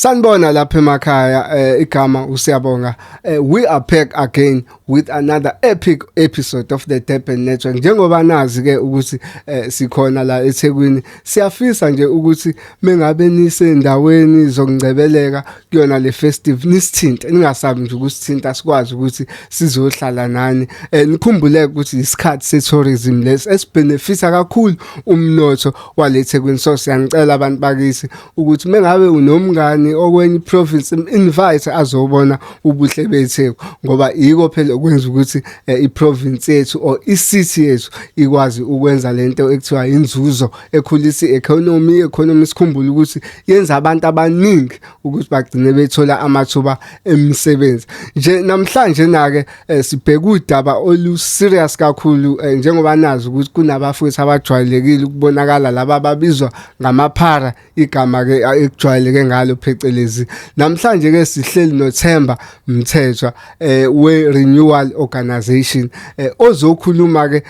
Sanibona lapha emakhaya igama uSiyabonga. We are back again with another epic episode of the Durban Network. Njengoba nazi ke ukuthi sikhona la eThekwini, siyafisa nje ukuthi mengabe nisendaweni zokungcebeleka kuyona le festive nisithinte, ningasabi nje ukusithinta, sikwazi ukuthi sizohlala nani. Nikhumbule ukuthi isikhathi se-tourism lesi esibenefisa kakhulu umnotho wale Thekwini. So siyanicela abantu bakithi ukuthi mengabe unomngani okwenye province invite azobona ubuhle beTheku, ngoba yiko phela okwenza ukuthi iprovince yethu or isity yethu ikwazi ukwenza lento ekuthiwa inzuzo ekhulisa economy. Sikhumbule ukuthi yenza abantu abaningi ukuthi bagcine bethola amathuba emisebenzi. Nje namhlanje na-ke sibheka udaba olu serious kakhulu, njengoba nazi ukuthi kunabafowethu abajwayelekile ukubonakala laba ababizwa ngamaphara, igama ke ekujwayeleke ngalo phecelezi. Namhlanje ke sihleli noThemba Mthethwa we-Renewal Organisation ozokhuluma ke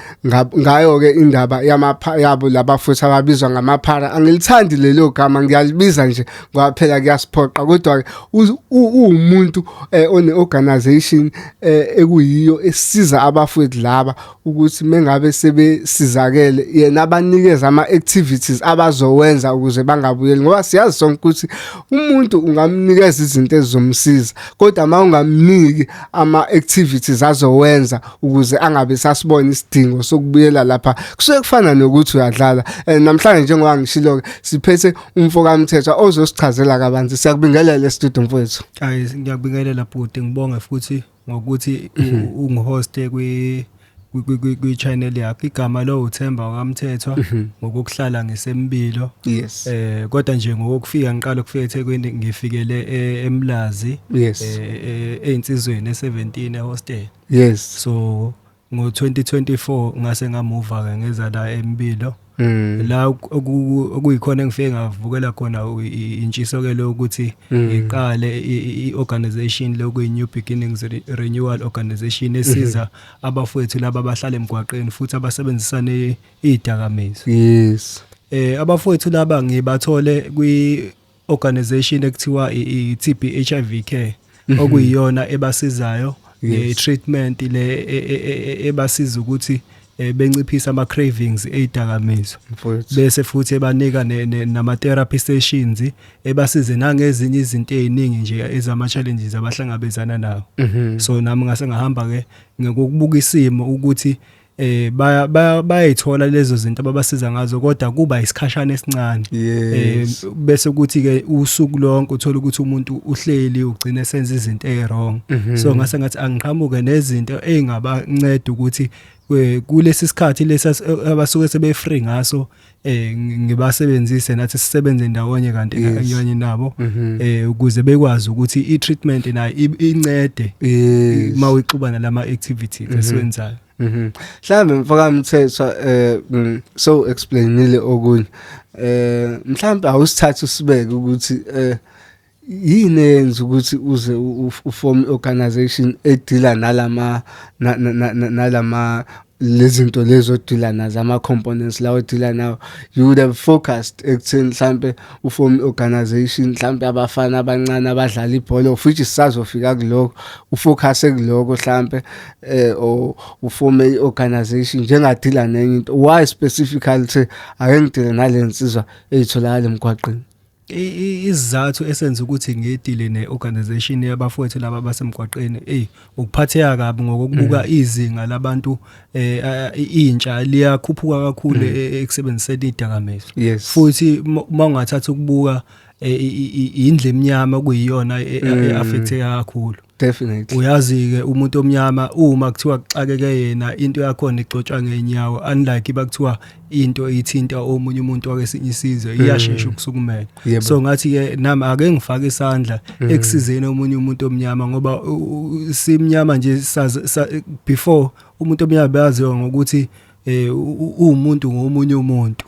ngayo ke indaba yabo labafowethu ababizwa ngamaphara. Angilithandi lelo gama, ngiyalibiza nje ngoba phela kuyasiphoqa, kodwa ke umuntu one-organisation ekuyiyo esiza abafowethu laba ukuthi mengabe sebesizakele yena abanikeza ama-activities abazowenza ukuze bangabuyeli, ngoba siyazi sonke ukuthi umuntu ungamnikeza izinto ezizomsiza kodwa uma ungamniki ama-activities azowenza ukuze angabe sasibona isidingo sokubuyela lapha, kusuke kufana nokuthi uyadlala. Namhlanje njengoba ngishilo siphethe umfoka Mthethwa ozosichazela kabanzi. Siyakubingelela estudio mfowethu. Hayi, ngiyakubingelela bhuti, ngibonge futhi ngokuthi ungihoste kwi-channel yakho. Igama lo uThemba kaMthethwa ngokuhlala ngisembilo. Yes. Kodwa nje ngokufika ngiqala ukufika eThekwini ngifikele eMlazi. Yes. Einsizweni e17 ehostel. Yes. So ngo-2024 ngase ngamuva ke ngeza la eMbilo. La okuyikhona engifike ngavukela khona intshisokelo ukuthi iqale i-organization lokuyi-New Beginnings Renewal Organisation esiza abafowethu laba abahlala emgwaqeni futhi abasebenzisana izidakamizwa. Yes. Abafowethu laba ngibathole kwi-organization ekuthiwa i-TB HIV Care okuyiyona ebasizayo nge-treatment le ebasiza ukuthi benciphisa ama cravings ezidakamizwa, bese futhi ebanika nama therapy sessions ebasize nangezinye izinto eziningi nje ezama challenges abahlangabezana nawo. So nami ngase ngahamba ke ngokubuka isimo ukuthi bayayithola lezo zinto ababasiza ngazo kodwa kuba isikhashana esincane. Bese kuthi ke usuku lonke uthola ukuthi umuntu uhleli ugcina senza izinto ezwrong. So ngase ngathi angiqhamuke nezinto engabanceda ukuthi kulesi sikhathi lesi abasuke sebe-free ngaso ngibasebenzise nathi sisebenze ndawonye kanti kanye nabo ukuze bekwazi ukuthi i-treatment nayo incede uma uyixubana lama activities esiwenzayo. Mhlambe mfoka Mthethwa so explainile okunye, mhlambe awusithatha usibeke ukuthi yini yenza ukuthi uze uform organization edila nalama lezinto lezo odila nazo, ama components lawo odila nawo. You would have focused ekutheni mhlambe uform organization mhlambe abafana abancane abadlala ibhola, of which isazofika kuloko ufocus kuloko mhlambe or uform i-organization njengadila nenye into. Why specifically say ake ngidile nalensizwa ezitholakala emgwaqeni? Izizathu esenza ukuthi ngidile ne-organization yabafowethu laba basemgwaqeni ukuphatheka kabi ngokubuka izinga labantu intsha liyakhuphuka kakhulu ekusebenziseni izidakamizwa. Futhi uma ungathatha ukubuka indle emnyama kuyiyona affecteka kakhulu. Definitely. Uyazi ke umuntu omnyama uma kuthiwa kuxakeke yena into yakhona igcotshwa ngenyawo, unlike bakuthiwa into ithinta omunye umuntu wakesinye isizwe iyashesha ukusukumela. So ngathi ke nami ake ngifake isandla ekusizeni omunye umuntu omnyama, ngoba simnyama nje before umuntu omnyama bayaziwa ngokuthi umuntu ngomunye umuntu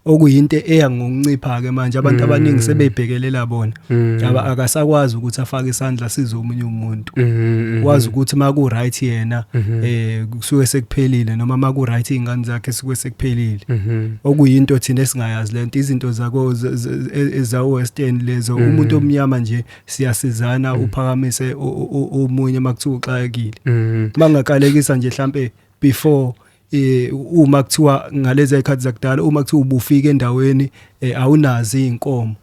okuyinto eya ngokuncipha ke manje abantu abaningi sebeyibhekelela bona akasakwazi ukuthi afake isandla size umunye umuntu wazi ukuthi maku right yena kusuke sekuphelile noma maku right ingane zakhe suke sekuphelile okuyinto thina esingayazi lento izinto zako eza western lezo umuntu omnyama nje siyasizana uphakamise omunye makuthiwa uxakekile mangakalekisa nje mhlambe before uma kuthiwa ngalezi ikhathi zakudala uma kuthiwa ubufika endaweni awunazi inkomo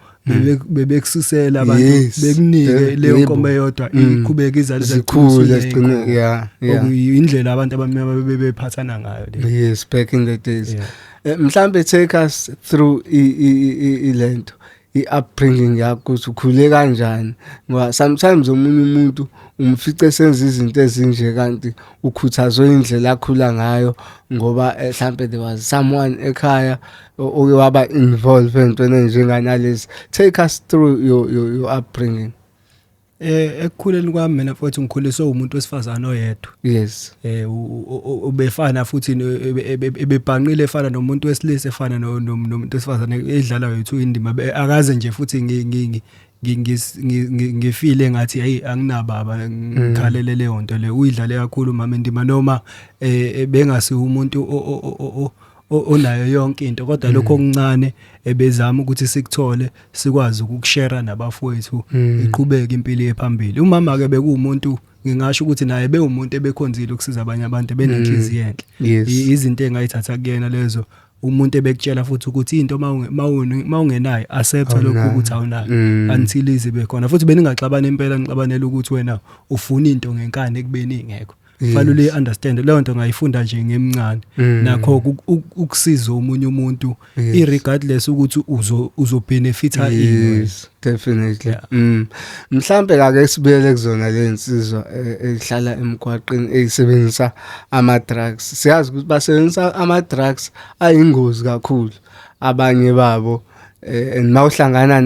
bebekususela abantu bekunike leyo nkomo eyodwa iqhubeka izalise yeah indlela abantu abamnyama bebephathana ngayo le yes back in the days mhlambe take us through ilento upbringing yakho ukuthi ukhule kanjani ngoba sometimes omunye umuntu umfice senza izinto ezinje kanti ukhuthazwe indlela akhula ngayo ngoba mhlambe there was someone ekhaya oke waba involved entweni njenganalezi. Take us through your upbringing. Ekukhuleni kwami mina futhi ngikhuliswe umuntu wesifazana oyedwa. Yes. Ubefana futhi ebebhanqile efana nomuntu wesilisa efana nomuntu wesifazana edlala yethu indima akaze nje futhi ngifile ngathi hey anginababa ngikhalele le nto le uyidlale kakhulu mama indima noma bengasi umuntu onayo yonke into kodwa lokho okuncane ebezama ukuthi sikuthole sikwazi ukushare nabafowethu iqhubeke impilo yephambili. Umama ke bekuumuntu ngingasho ukuthi naye bewumuntu ebekhonzile ukusiza abanye abantu benenhliziyo enhle. Izinto engayithatha kuyena lezo umuntu ebekutshela futhi ukuthi into mawungenayo accept lokho ukuthi awunayo until izibe khona futhi beningaxabana impela ngixabanela ukuthi wena ufuna into ngenkani ekubeni ingekho. Fanele understand leyo nto ngayifunda nje ngemncane nakho ukusiza umunye umuntu irregardless ukuthi uzobenefita yini. Yes, definitely. Mhlambe ake sibuyele kuzona lensizwa ehlala emgwaqeni eyisebenzisa ama drugs. Siyazi ukuthi basebenzisa ama drugs ayingozi kakhulu abanye babo mawuhlangana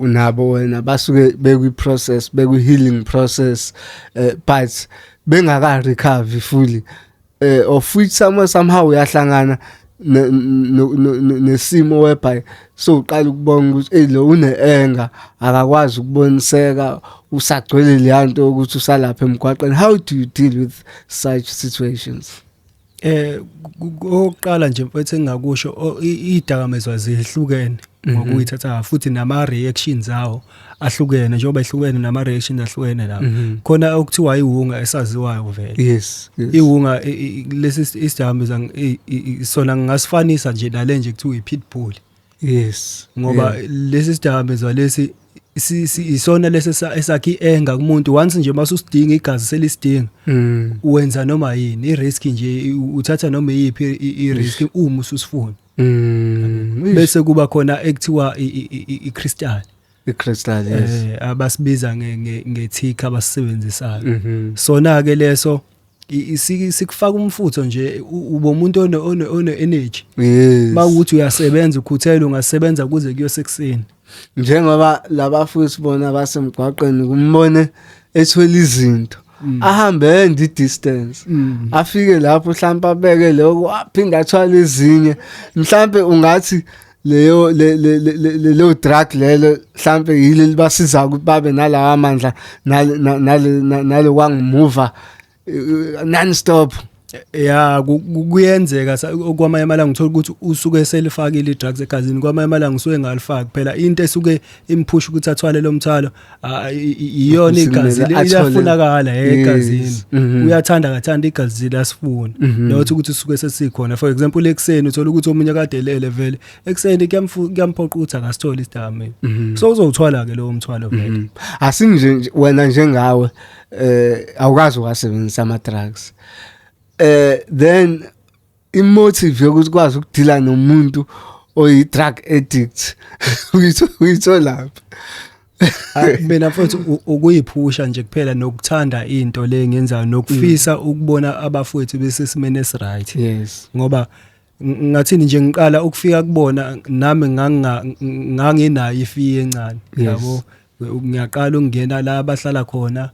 nabo wena basuke bekwi process bekwi healing process but bengaka recover fully of which somehow uyahlangana nesimo whereby so uqala ukubona ukuthi lo une-anger akakwazi ukuboniseka usagcwele leyanto ukuthi usalapha emgwaqeni. How do you deal with such situations? Oqala nje mfethu engakusho idakamezwa zihlukene ngokuyithatha futhi nama reactions awo ahlukene njengoba ehlukene nama reactions ahlukene lapho khona okuthiwa iwunga esaziwayo vele. Yes. Iwunga lesi isidakamezwa sona ngasifanisa nje nalenje kuthiwa iPitbull. Yes. Ngoba lesi sidakamezwa lesi isona lesi esakhi enga kumuntu once nje masusidinga igazi selisidinga uwenza noma yini irisk nje uthatha noma yipi irisk uma ususifuna bese kuba khona ekuthiwa iCrystal yes abasibiza ngethika abasisebenzisayo sona ke leso sikufaka umfutho nje ubo umuntu one energy mawukuthi uyasebenza ukhuthela ungasebenza kuze kuyosekuseni njengoba labafuthi bona basemgwaqeni kumbone ethwele izinto ahambe end distance afike lapho mhlawumbe abeke lokho aphinda athwala ezinye mhlawumbe ungathi leyo drug lelo mhlawumbe yile libasiza ukuthi babe nalawa amandla nalo wangimuva non stop. Ya kuyenzeka okwamanye amalanga ngithola ukuthi usuke selifakile idrugs egazini kwamanye amalanga usuke ngalifaki phela into esuke impush ukuthi athwale lo mthwalo iyona igazi liyafunakala egazini uyathanda kathanda igazi lasifuna nokuthi ukuthi usuke sesikhona for example ekseni uthola ukuthi omunye kade elele vele ekseni kuyamphoqa ukuthi akasithole isidakamizwa so uzothwala ke lo mthwalo vele asinje wena njengawe awukazi ukasebenzisa ama drugs then imotive yokuthi kwazi ukudila nomuntu oyi drug addict uyithola mina futhi ukuyiphusha nje kuphela nokuthanda into le ngenzayo nokufisa ukubona abafowethu besesimene esiright. Yes. Ngoba ngathini nje ngiqala ukufika kubona nami nganginayo ifiye encane yabo ngiyaqala ukungena la abahlala khona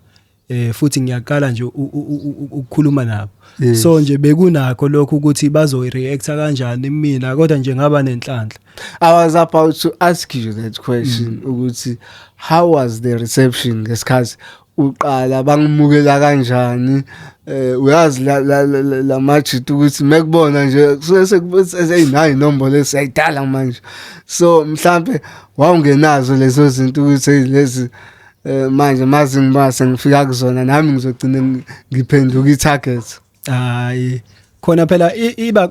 futhi ngiyaqala nje ukukhuluma nabo. Yes. So nje bekunakho lokho ukuthi bazo reacta kanjani mina kodwa nje ngaba nenhlanhla. I was about to ask you that question ukuthi how was the reception ngesikhathi uqala bangimukela kanjani uyazi la majit ukuthi mekubona nje sekubese inombolo esayidala manje so mhlambe wawungenazo lezo zinto ukuthi lezi manje mazi ngibase ngifika kuzona nami ngizogcina ngiphenduka itarget. Hayi khona phela iba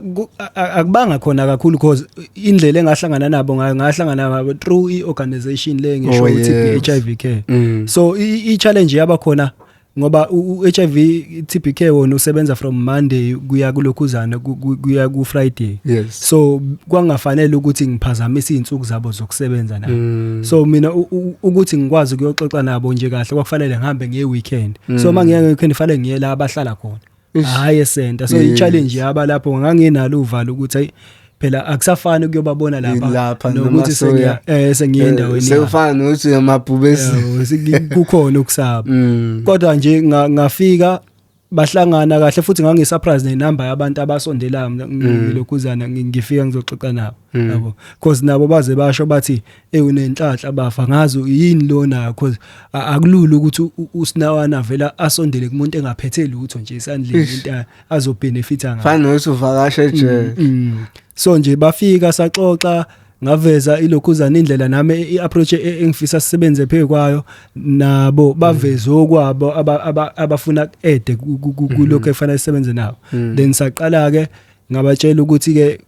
akubanga khona kakhulu because indlela engahlangana nabo ngahlangana nabo through iorganization le ngisho ukuthi HIV care. So I challenge yaba khona ngoba HIV TB care wona usebenza from Monday kuya kulokhuzana kuya ku Friday. Yes. So kwangafanele ukuthi ngiphazamise izinsuku zabo zokusebenza nabo. So mina ukuthi ngikwazi ukuyoxoxa nabo nje kahle kwakufanele ngihambe ngeweekend. So mangiya ngeweekend fanele ngiye la abahlala khona. Hayi center so I challenge yaba lapho nganginalo uvalo ukuthi hey phela akusafani ukuyobabona lapha nokuthi sengiye endaweni sekufana nokuthi amabhubesi kukhona ukusaba kodwa nje ngafika bahlangana kahle futhi ngangisurprise nenamba yabantu abasondela ngilokhuzana ngifika ngizoxoxa nabo yabo because nabo baze basho bathi unenhlanhla bafa ngazo yini lona because akulula ukuthi usinawana vela asondele kumuntu engaphethe lutho nje isandleni into azobenefita ngayo fana nokuthi uvakashe nje so nje bafika saxoxa ngaveza ilokhuzana indlela nami iapproach engifisa sisebenze phe kwayo nabo baveza okwabo abafuna ede kulokho efanele sisebenze nabo then saqala ke ngabatshela ukuthi ke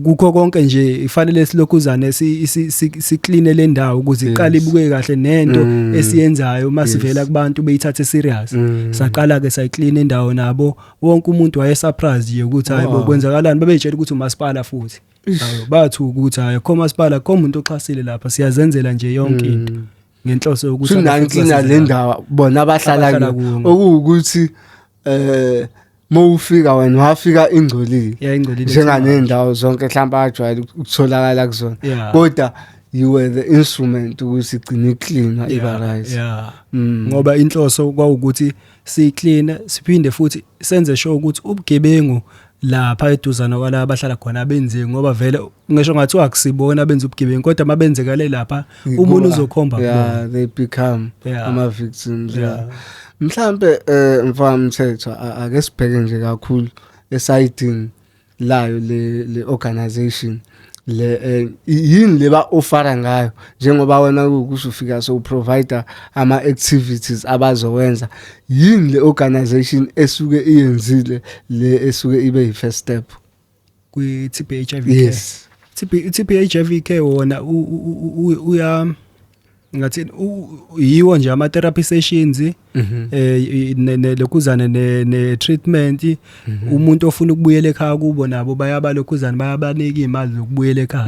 kukho konke nje ifanele silokhuzane si clean le ndawo ukuze iqale ibuke kahle nento esiyenzayo masivela kubantu beyithathe serious saqala ke sayiclean indawo nabo wonke umuntu waye surprised nje ukuthi hayibo kwenzakalani babeyitshela ukuthi umasipala futhi bathi ukuthi hayi khomasipala komuntu oxhasile lapha siyazenzela nje yonke into ngenhloso yokuthi sinankinga le ndawo bona abahlala okuwukuthi mawufika wena wafika ingcolile njenganendawo zonke mhlawumbe ajwayele ukutholakala kuzona kodwa you were the instrument ukuthi igcine clean iba right ngoba inhloso kwaukuthi si clean siphinde futhi senze sure ukuthi ubugebengu lapha eduzana kwala abahlala khona benze ngoba vele ngisho ngathi akusibona benza ubugebengu kodwa mabenzekale lapha umuntu uzokhomba kubona they become ama victims mhlambe mfamthetho ake sibheke nje kakhulu esayidini layo le organization le yini leba offer ngayo njengoba wena ukusho ufika so provider ama activities abazowenza yini le organization esuke iyenzile le esuke ibe first step kwi TB HIV care. Yes. TB HIV care wona uya ngathi yiwo nje ama therapy sessions lokhuzana ne treatment umuntu ofuna ukubuyela ekhaya kubo nabo bayabalokhuzana bayabanika imali zokubuyela ekhaya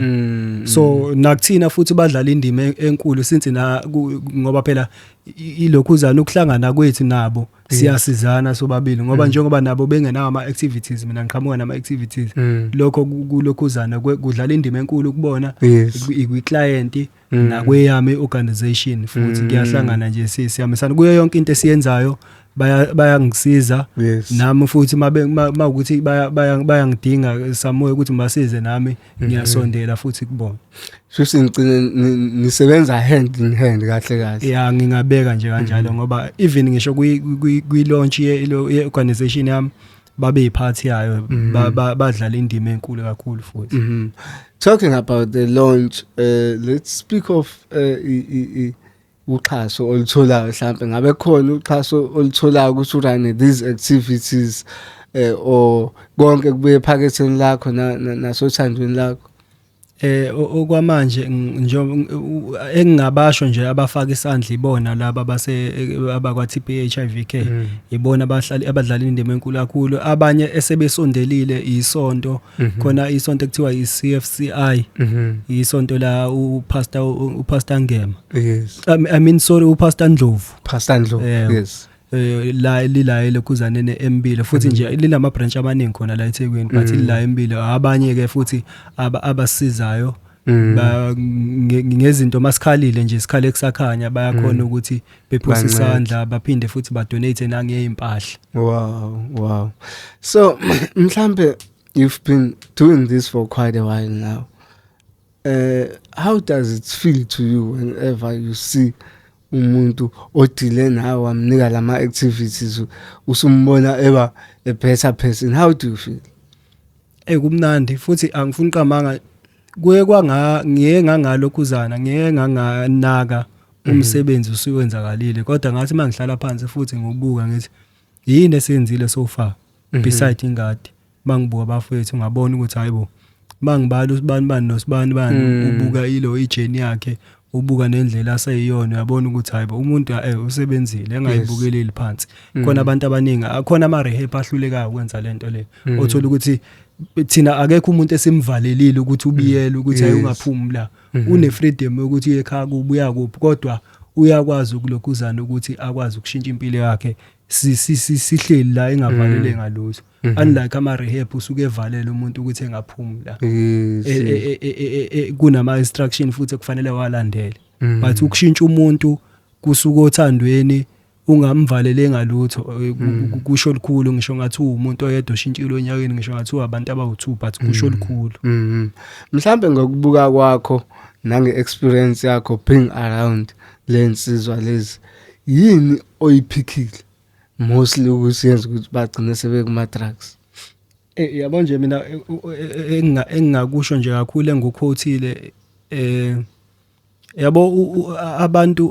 so nakuthina futhi badlala indima enkulu since na ngoba phela ilokhuzana ukuhlangana kwethu nabo siyasizana sobabili ngoba njengoba nabo bengenawo ama activities mina ngiqhamuka nama activities lokho kulokhuzana kudlala indima enkulu kubona ikwi client nakweyami organization futhi kuyahlangana nje siyamisana kuyo yonke into esiyenzayo bayangisiza nami futhi mawukuthi bayangidinga samoya ukuthi ngibasize nami ngiyasondela futhi kubona futhi ngicine nisebenza hand in hand kahle yeah ngingabeka nje kanjalo ngoba even ngisho kwi launch ye organization yami babe iphathi yayo badlala indima enkulu kakhulu futhi talking about the launch let's speak of uxhaso olitholayo mhlawumbe ngabe khona uxhaso olitholayo ukuthi urane these activities or konke kubuye ephaketheni lakho nasothandweni lakho okwamanje engingabasho nje abafaka isandla ibona laba abakwa TB HIV care ibona abadlala indima enkulu kakhulu abanye esebesondelile isonto khona isonto ekuthiwa iCFCI isonto la upastor Ngema yes I mean sorry upastor Ndlovu yes la lokhuzane neMbile futhi nje lilama branch amaningi khona la eThekwini but la eMbile abanye ke futhi abasizayo ngezinto masikhalile nje isikhale kusakhanya bayakhona ukuthi bephose isandla baphinde futhi ba donate nangeimpahla. Wow. So mhlambe you've been doing this for quite a while now. How does it feel to you whenever you see umuntu odile nawe wamnika lama activities usumbona eba a better person? How do you feel? Kumnandi futhi angifuni qamanga kuye ngiye ngangalokhuzana ngiye nganganaka umsebenzi usuwenzakalile kodwa ngathi mangihlala phansi futhi ngobuka ngithi yini esenzile so far beside ingadi mangibuka bafethu ngabona ukuthi hayibo mangibala usibani nosibani ubuka ilo ijeni yakhe ubuka nendlela aseyiyona uyabona ukuthi hayibo umuntu usebenzile engayibukeleli phansi khona abantu abaningi akhona ama rehab ahlulekayo ukwenza lento le othola ukuthi thina akekho umuntu esimvalelile ukuthi ubiyele ukuthi ayungaphumi la une freedom ukuthi ekhaya kubuya kuphi kodwa uyakwazi ukulokhuzana ukuthi akwazi ukushintsha impilo yakhe sihleli la engavalele ngalutho unlike ama rehab usuke evalele umuntu ukuthi engaphumi la kunama instruction futhi ekufanele walandele but ukushintsha umuntu kusuka othandweni ungamvalele ngalutho kusho likhulu ngisho ngathi umuntu oyedwa oshintshile onyakeni ngisho ngathi abantu abawu2 but kusho likhulu. Mhlambe ngokubuka kwakho nange experience yakho being around lensizwa lezi yini oyiphikile mostly ukusenza ukuthi bagcine sebekuma drugs? Yabo nje mina engingakusho nje kakhulu engukhothile yabo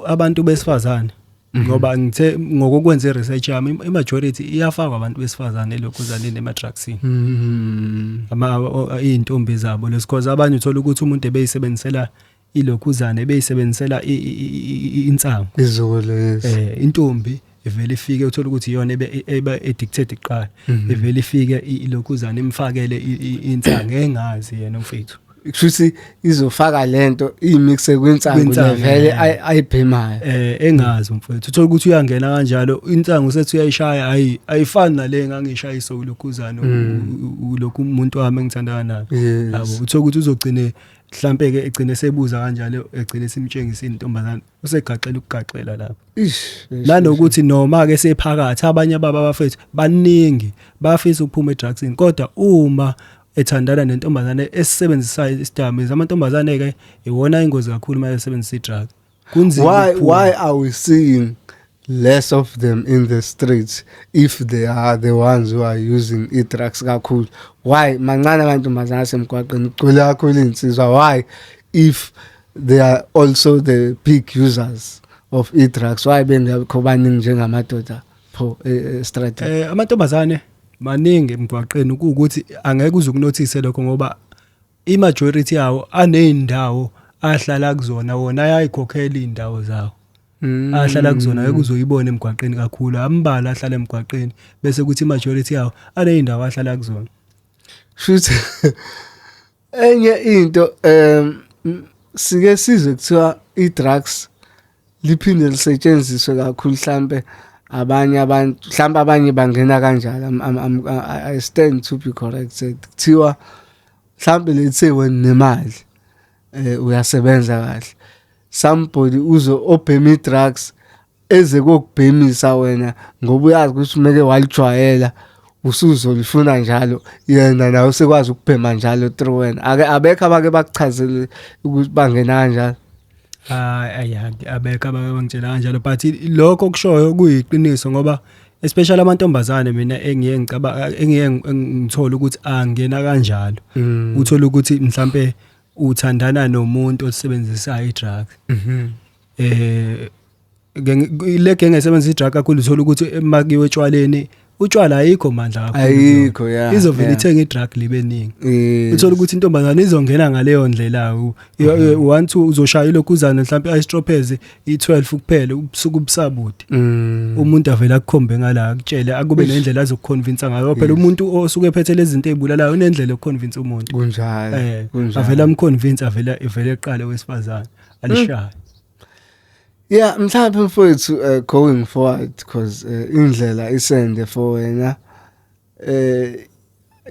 abantu besifazane ngoba ngithe ngokukwenza research yami imajority iyafaka abantu besifazane elokhuzaneni emadrugsini intombi zabo lesikhoza abanye uthola ukuthi umuntu ebeyisebenzisela ilokhuzane ebeyisebenzisela insangu izolo intombi evele ifike uthola ukuthi iyona eba addicted iqala evele ifike ilokhuzane imfakele insangu engazi yena mfethu kushuthi izofaka lento imixe kwinsangu levele ayibhemayo engazi mfethu uthola ukuthi uyangena kanjalo insangu sethu uyayishaya ayifani nale ngangishayisa ulokhuzana ulokhu umuntu wami engithandana naye yabo uthola ukuthi uzogcine mhlambe ke egcine sebuza kanjalo egcine simtshengisa intombazana usegaqela ukugaqela lapho nanokuthi noma ke sephakathi abanye baba bafethu baningi bafisa ukuphuma edrugsini kodwa uma ethandana nentombazane esisebenzisayo isidambizo amantombazane ke iwona ingozi kakhulu uma esebenzisa idrug kunzima. Why are we seeing less of them in the streets if they are the ones who are using drugs kakhulu? Why mancane amantombazane asemgwaqeni ugcwele kakhulu insizwa? Why if they are also the big users of drugs why bengekho baningi njengamadoda pho strategy? Amantombazane maningi emgwaqeni ukuthi angeke uzukunothise lokho ngoba imajority yawo aneindawo ahlala kuzona wona ayayikhokhela indawo zawo ahlala kuzona ayeke uzoyibona emgwaqeni kakhulu ambala ahlala emgwaqeni bese kuthi imajority yawo aneindawo ahlala kuzona. Shuthi enye into sike sizwe kuthiwa idrugs liphinde lisetshenziswe kakhulu mhlambe abanye abantu mhlawumbe abanye bangena kanjalo I stand to be corrected kuthiwa mhlawumbe let's say nemali uyasebenza kahle somebody uzo obhema drugs eze kokubhemisa wena ngoba uyazi ukuthi umeke walijwayela usuzolifuna njalo yena nawe sekwazi ukubhema njalo through wena abekho abake bakuchazele ukuthi bangena kanjalo. Abeka bangitshela kanjalo but lokho kushoyo kuyiqiniso ngoba especially amantombazane mina engiye ngithola ukuthi angena kanjalo uthola ukuthi mhlambe uthandana nomuntu osebenzisa idrug leke ngesebenzisa idrug kakhulu uthola ukuthi makiwe etshwaleni utshwala ayikho mandla kakhulu ayikho izovela ithenga idrug libeningi uthola ukuthi intombazane izongena ngaleyo ndlela want to uzoshaya ilokhuzana mhlawumbe ayistropheze i12 kuphela ubusuku busabude umuntu avela akukhombe ngala akutshele akube nendlela azokuconvince ngayo phela umuntu osuke ephethe lezi zinto ezibulalayo unendlela yokuconvince umuntu kunjalo avela amconvince avela eqale wesifazane alishaya. Yeah, mhlawumbe mfowethu going forward because indlela isende for wena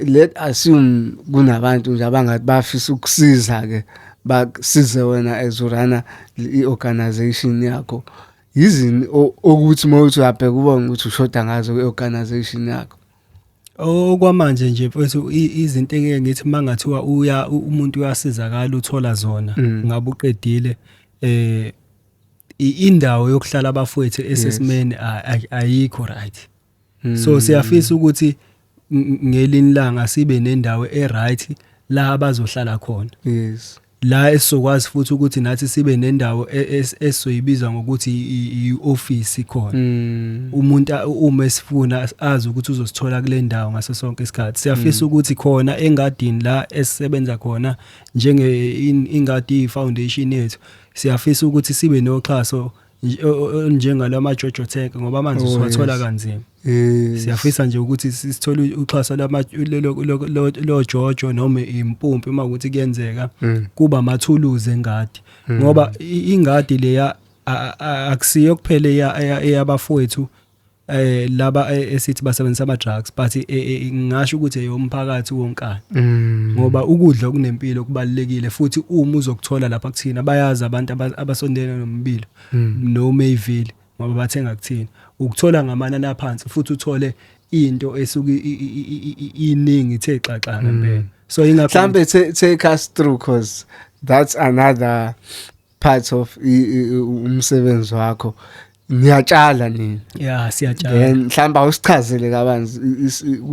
let assume kunabantu nje abangathi bafisa ukusiza ke bakusize wena as urana i-organization yakho yizini ukuthi mawuthi uyabheka ubone ukuthi ushoda ngazo kwi-organization yakho? Okwamanje nje mfowethu izinto engeke ngithi mangathiwa umuntu uyasizakala uthola zona ngabe uqedile indawo yokuhlala abafowethu esesimeni ayikho right. So siyafisa ukuthi ngelini langa sibe nendawo right la abazohlala khona. Yes. La esokwazi futhi ukuthi nathi sibe nendawo esoyibiza ngokuthi i-office khona. Umuntu uma esifuna azi ukuthi uzosithola kule ndawo ngaso sonke isikhathi. Siyafisa ukuthi khona engadini la esisebenza khona njenge ingadi foundation yethu. Siyafisa ukuthi sibe noxhaso njengalama Jojo Tank ngoba manje siwathola kanzima. Siyafisa nje ukuthi sithole uxhaso lo Jojo noma impumpi uma ukuthi kuyenzeka kuba amathuluzi engadi ngoba ingadi leya akusiyo kuphela eyabafowethu laba esithi basebenzisa ama drugs but ngisho ukuthi eyomphakathi wonkana ngoba ukudla kunempilo kubalekile futhi uma uzokuthola lapha kuthina bayazi abantu abasondela nombilo noma evile ngoba bathenga kuthina ukuthola ngamanani aphansi futhi uthole into esuke iningi ithe xaxa ngempela. So ingakho mhlambe take us through cause that's another part of umsebenzi wakho. Niyatshala nini? Yeah, siyatshala. Then mhlamba usichazele kabanzi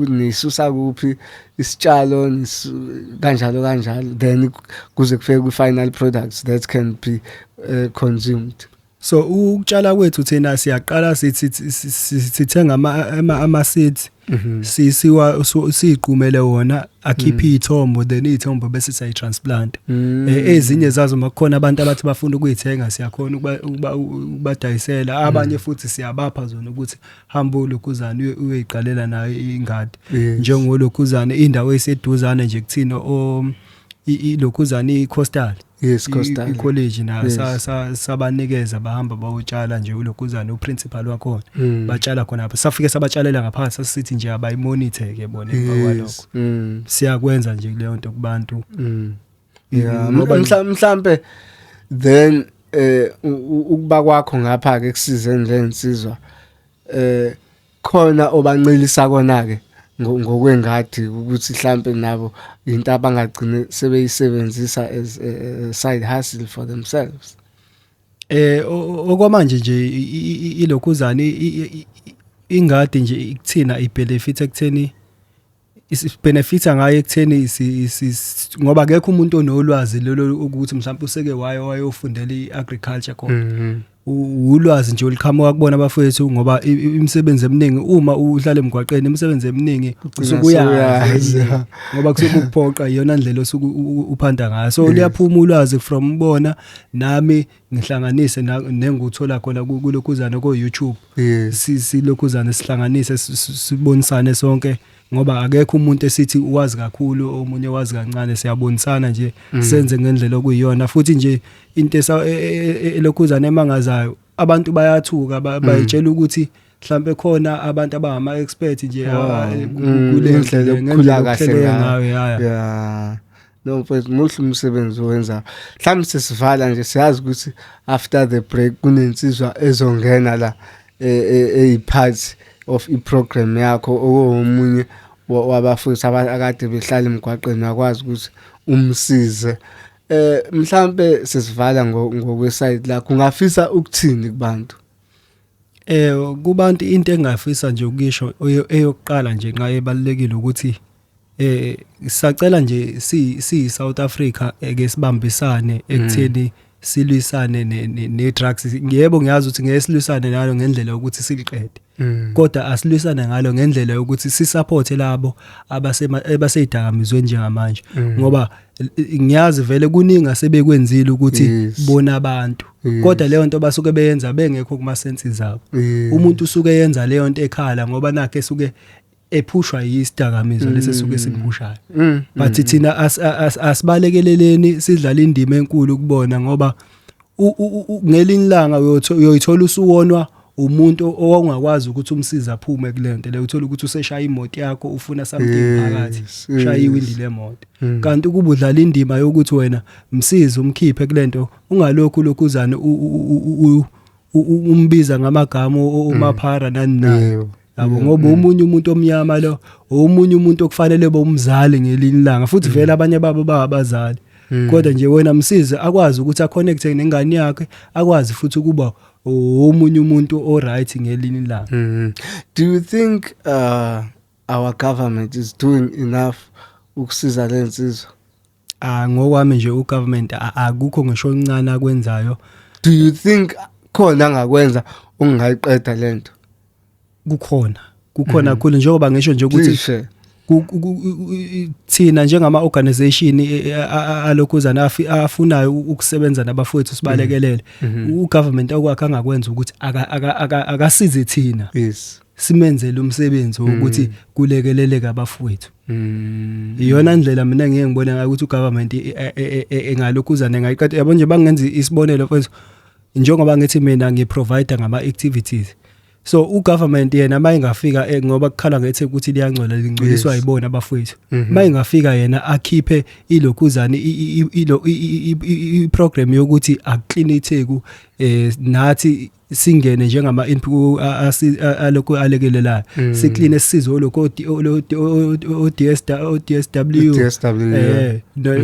nisusa kuphi isitshalo kanjalo then kuze kufike ku final products that can be consumed. So ukutshala kwethu thina siyaqala sithenga ama seeds siqhumele wona akhipha izithombo then izithombo bese sayitransplant. Ezinye zazo makukhona abantu abathi bafuna ukuyithenga siyakhona ukubadayisela abanye futhi siyabapha zona ukuthi hamba ulokhuzana uyoyiqalela nayo ingadi njengolokhuzana indawo eseduzane nje kuthina ilokhuzana iCoastal. Yes, Coastal. I-college na sabanikeza bahamba bayotshala nje ulokhuzana uprincipal wakhona batshala khona apha safike sabatshalela ngaphansi sasithi nje abayimonitor ke bona emva kwalokho siyakwenza nje leyo nto kubantu. Yeah, mhlambe then ukuba kwakho ngapha ke kusizeni lensizwa khona obancelisa kona ke ngokwengadi ukuthi mhlambe nabo into abangagcine sebeyisebenzisa as side hustle for themselves. Okwamanje nje ilokhuzana ingadi nje ikuthina ibenefit ekutheni isibenefita ngayo ekutheni ngoba akekho umuntu onolwazi lelo ukuthi mhlawumbe useke wayofundela iagriculture khona. Ulwazi nje olikhama kubona abafowethu ngoba imisebenzi eminingi uma uhlala emgwaqeni imisebenzi eminingi usukuyazi ngoba kusukuphoqa iyona ndlela osuku uphanda ngayo. So liyaphuma ulwazi from bona nami ngihlanganise nenguthola khona kulokhuzana ko YouTube. Silokhuzana sihlanganise sibonisane sonke ngoba akekho umuntu esithi uwazi kakhulu omunye wazi kancane siyabonisana nje senze ngendlela okuyiyona futhi nje into elokhuzana emangazayo abantu bayathuka bayitshela ukuthi mhlambe khona abantu abangama expert nje kule ndlela ukukhula kahle ngayo. Yeah. No mfethu muhle umsebenzi owenza. Mhlawumbe sesivala nje siyazi ukuthi after the break kunensizwa ezongena la part of iprogram yakho omunye wabafundisi akade behlala emgwaqeni akwazi ukuthi umsize. Mhlambe sesivala ngokweside la kungafisa ukuthini kubantu? Kubantu into engafisa nje ukisho eyokuqala nje nqa ebalekile ukuthi sisacela nje si South Africa eke sibambisane ekutheni silwisane ne drugs. Yebo ngiyazi ukuthi ngeke silwisane nalo ngendlela ukuthi siliqede kodwa asilwisane ngalo ngendlela yokuthi sisupport labo abaseyidakamizweni njengamanje ngoba ngiyazi vele kuningi asebekwenzile ukuthi bona abantu kodwa leyo nto basuke beyenza bengekho kuma senses zabo. Umuntu usuke yenza leyo nto ekhala ngoba nakhe esuke ephushwa yisidakamizo lesi suke simphushayo. But thina asibalekeleleni sidlala indima enkulu kubona ngoba ngelinye ilanga uyoyithola usuwonwa umuntu owungakwazi ukuthi umsiza aphume kulento le uthola ukuthi useshaya imoto yakho ufuna something phakathi shaya iwindi lemoto kanti kuba udlala indima yokuthi wena msiza umkhiphe kulento ungalokhu lokuzana umbiza ngamagama umaphara nani yabo ngoba umunye umuntu omnyama lo omunye umuntu okufanele bomzali ngelinye ilanga futhi vele abanye babo babazali kodwa nje wena msiza akwazi ukuthi aconnecte nengane yakhe akwazi futhi ukuba omunye umuntu o right ngelinye ilanga. Do you think our government is doing enough ukusiza lensizwa? Ngokwami nje ugovernment akukho ngisho oncane akwenzayo. Do you think khona angakwenza ungayiqeda lento? Kukhona kakhulu njengoba ngisho nje ukuthi thina njengama organization alokhuzana afunayo ukusebenza nabafowethu sibalekelele ugovernment okwakhe angakwenza ukuthi akasize thina simenzele umsebenzi wokuthi kulekeleleke abafowethu. Iyona ndlela mina ngeke ngibone ngayo ukuthi ugovernment engalokhuzana ngayiqeda yabo nje bangenza isibonelo mfowethu njengoba ngithi mina ngiprovider ngama activities. So ugovernment yena mayingafika ngoba kukhala ngethe ukuthi liyangcola lingcoliswa yibona abafowethu mayingafika yena akhiphe ilokhuzana iprogram yokuthi aclean itheku nathi singene njengama input alokho alekelelayo siclean esizo lokho DSW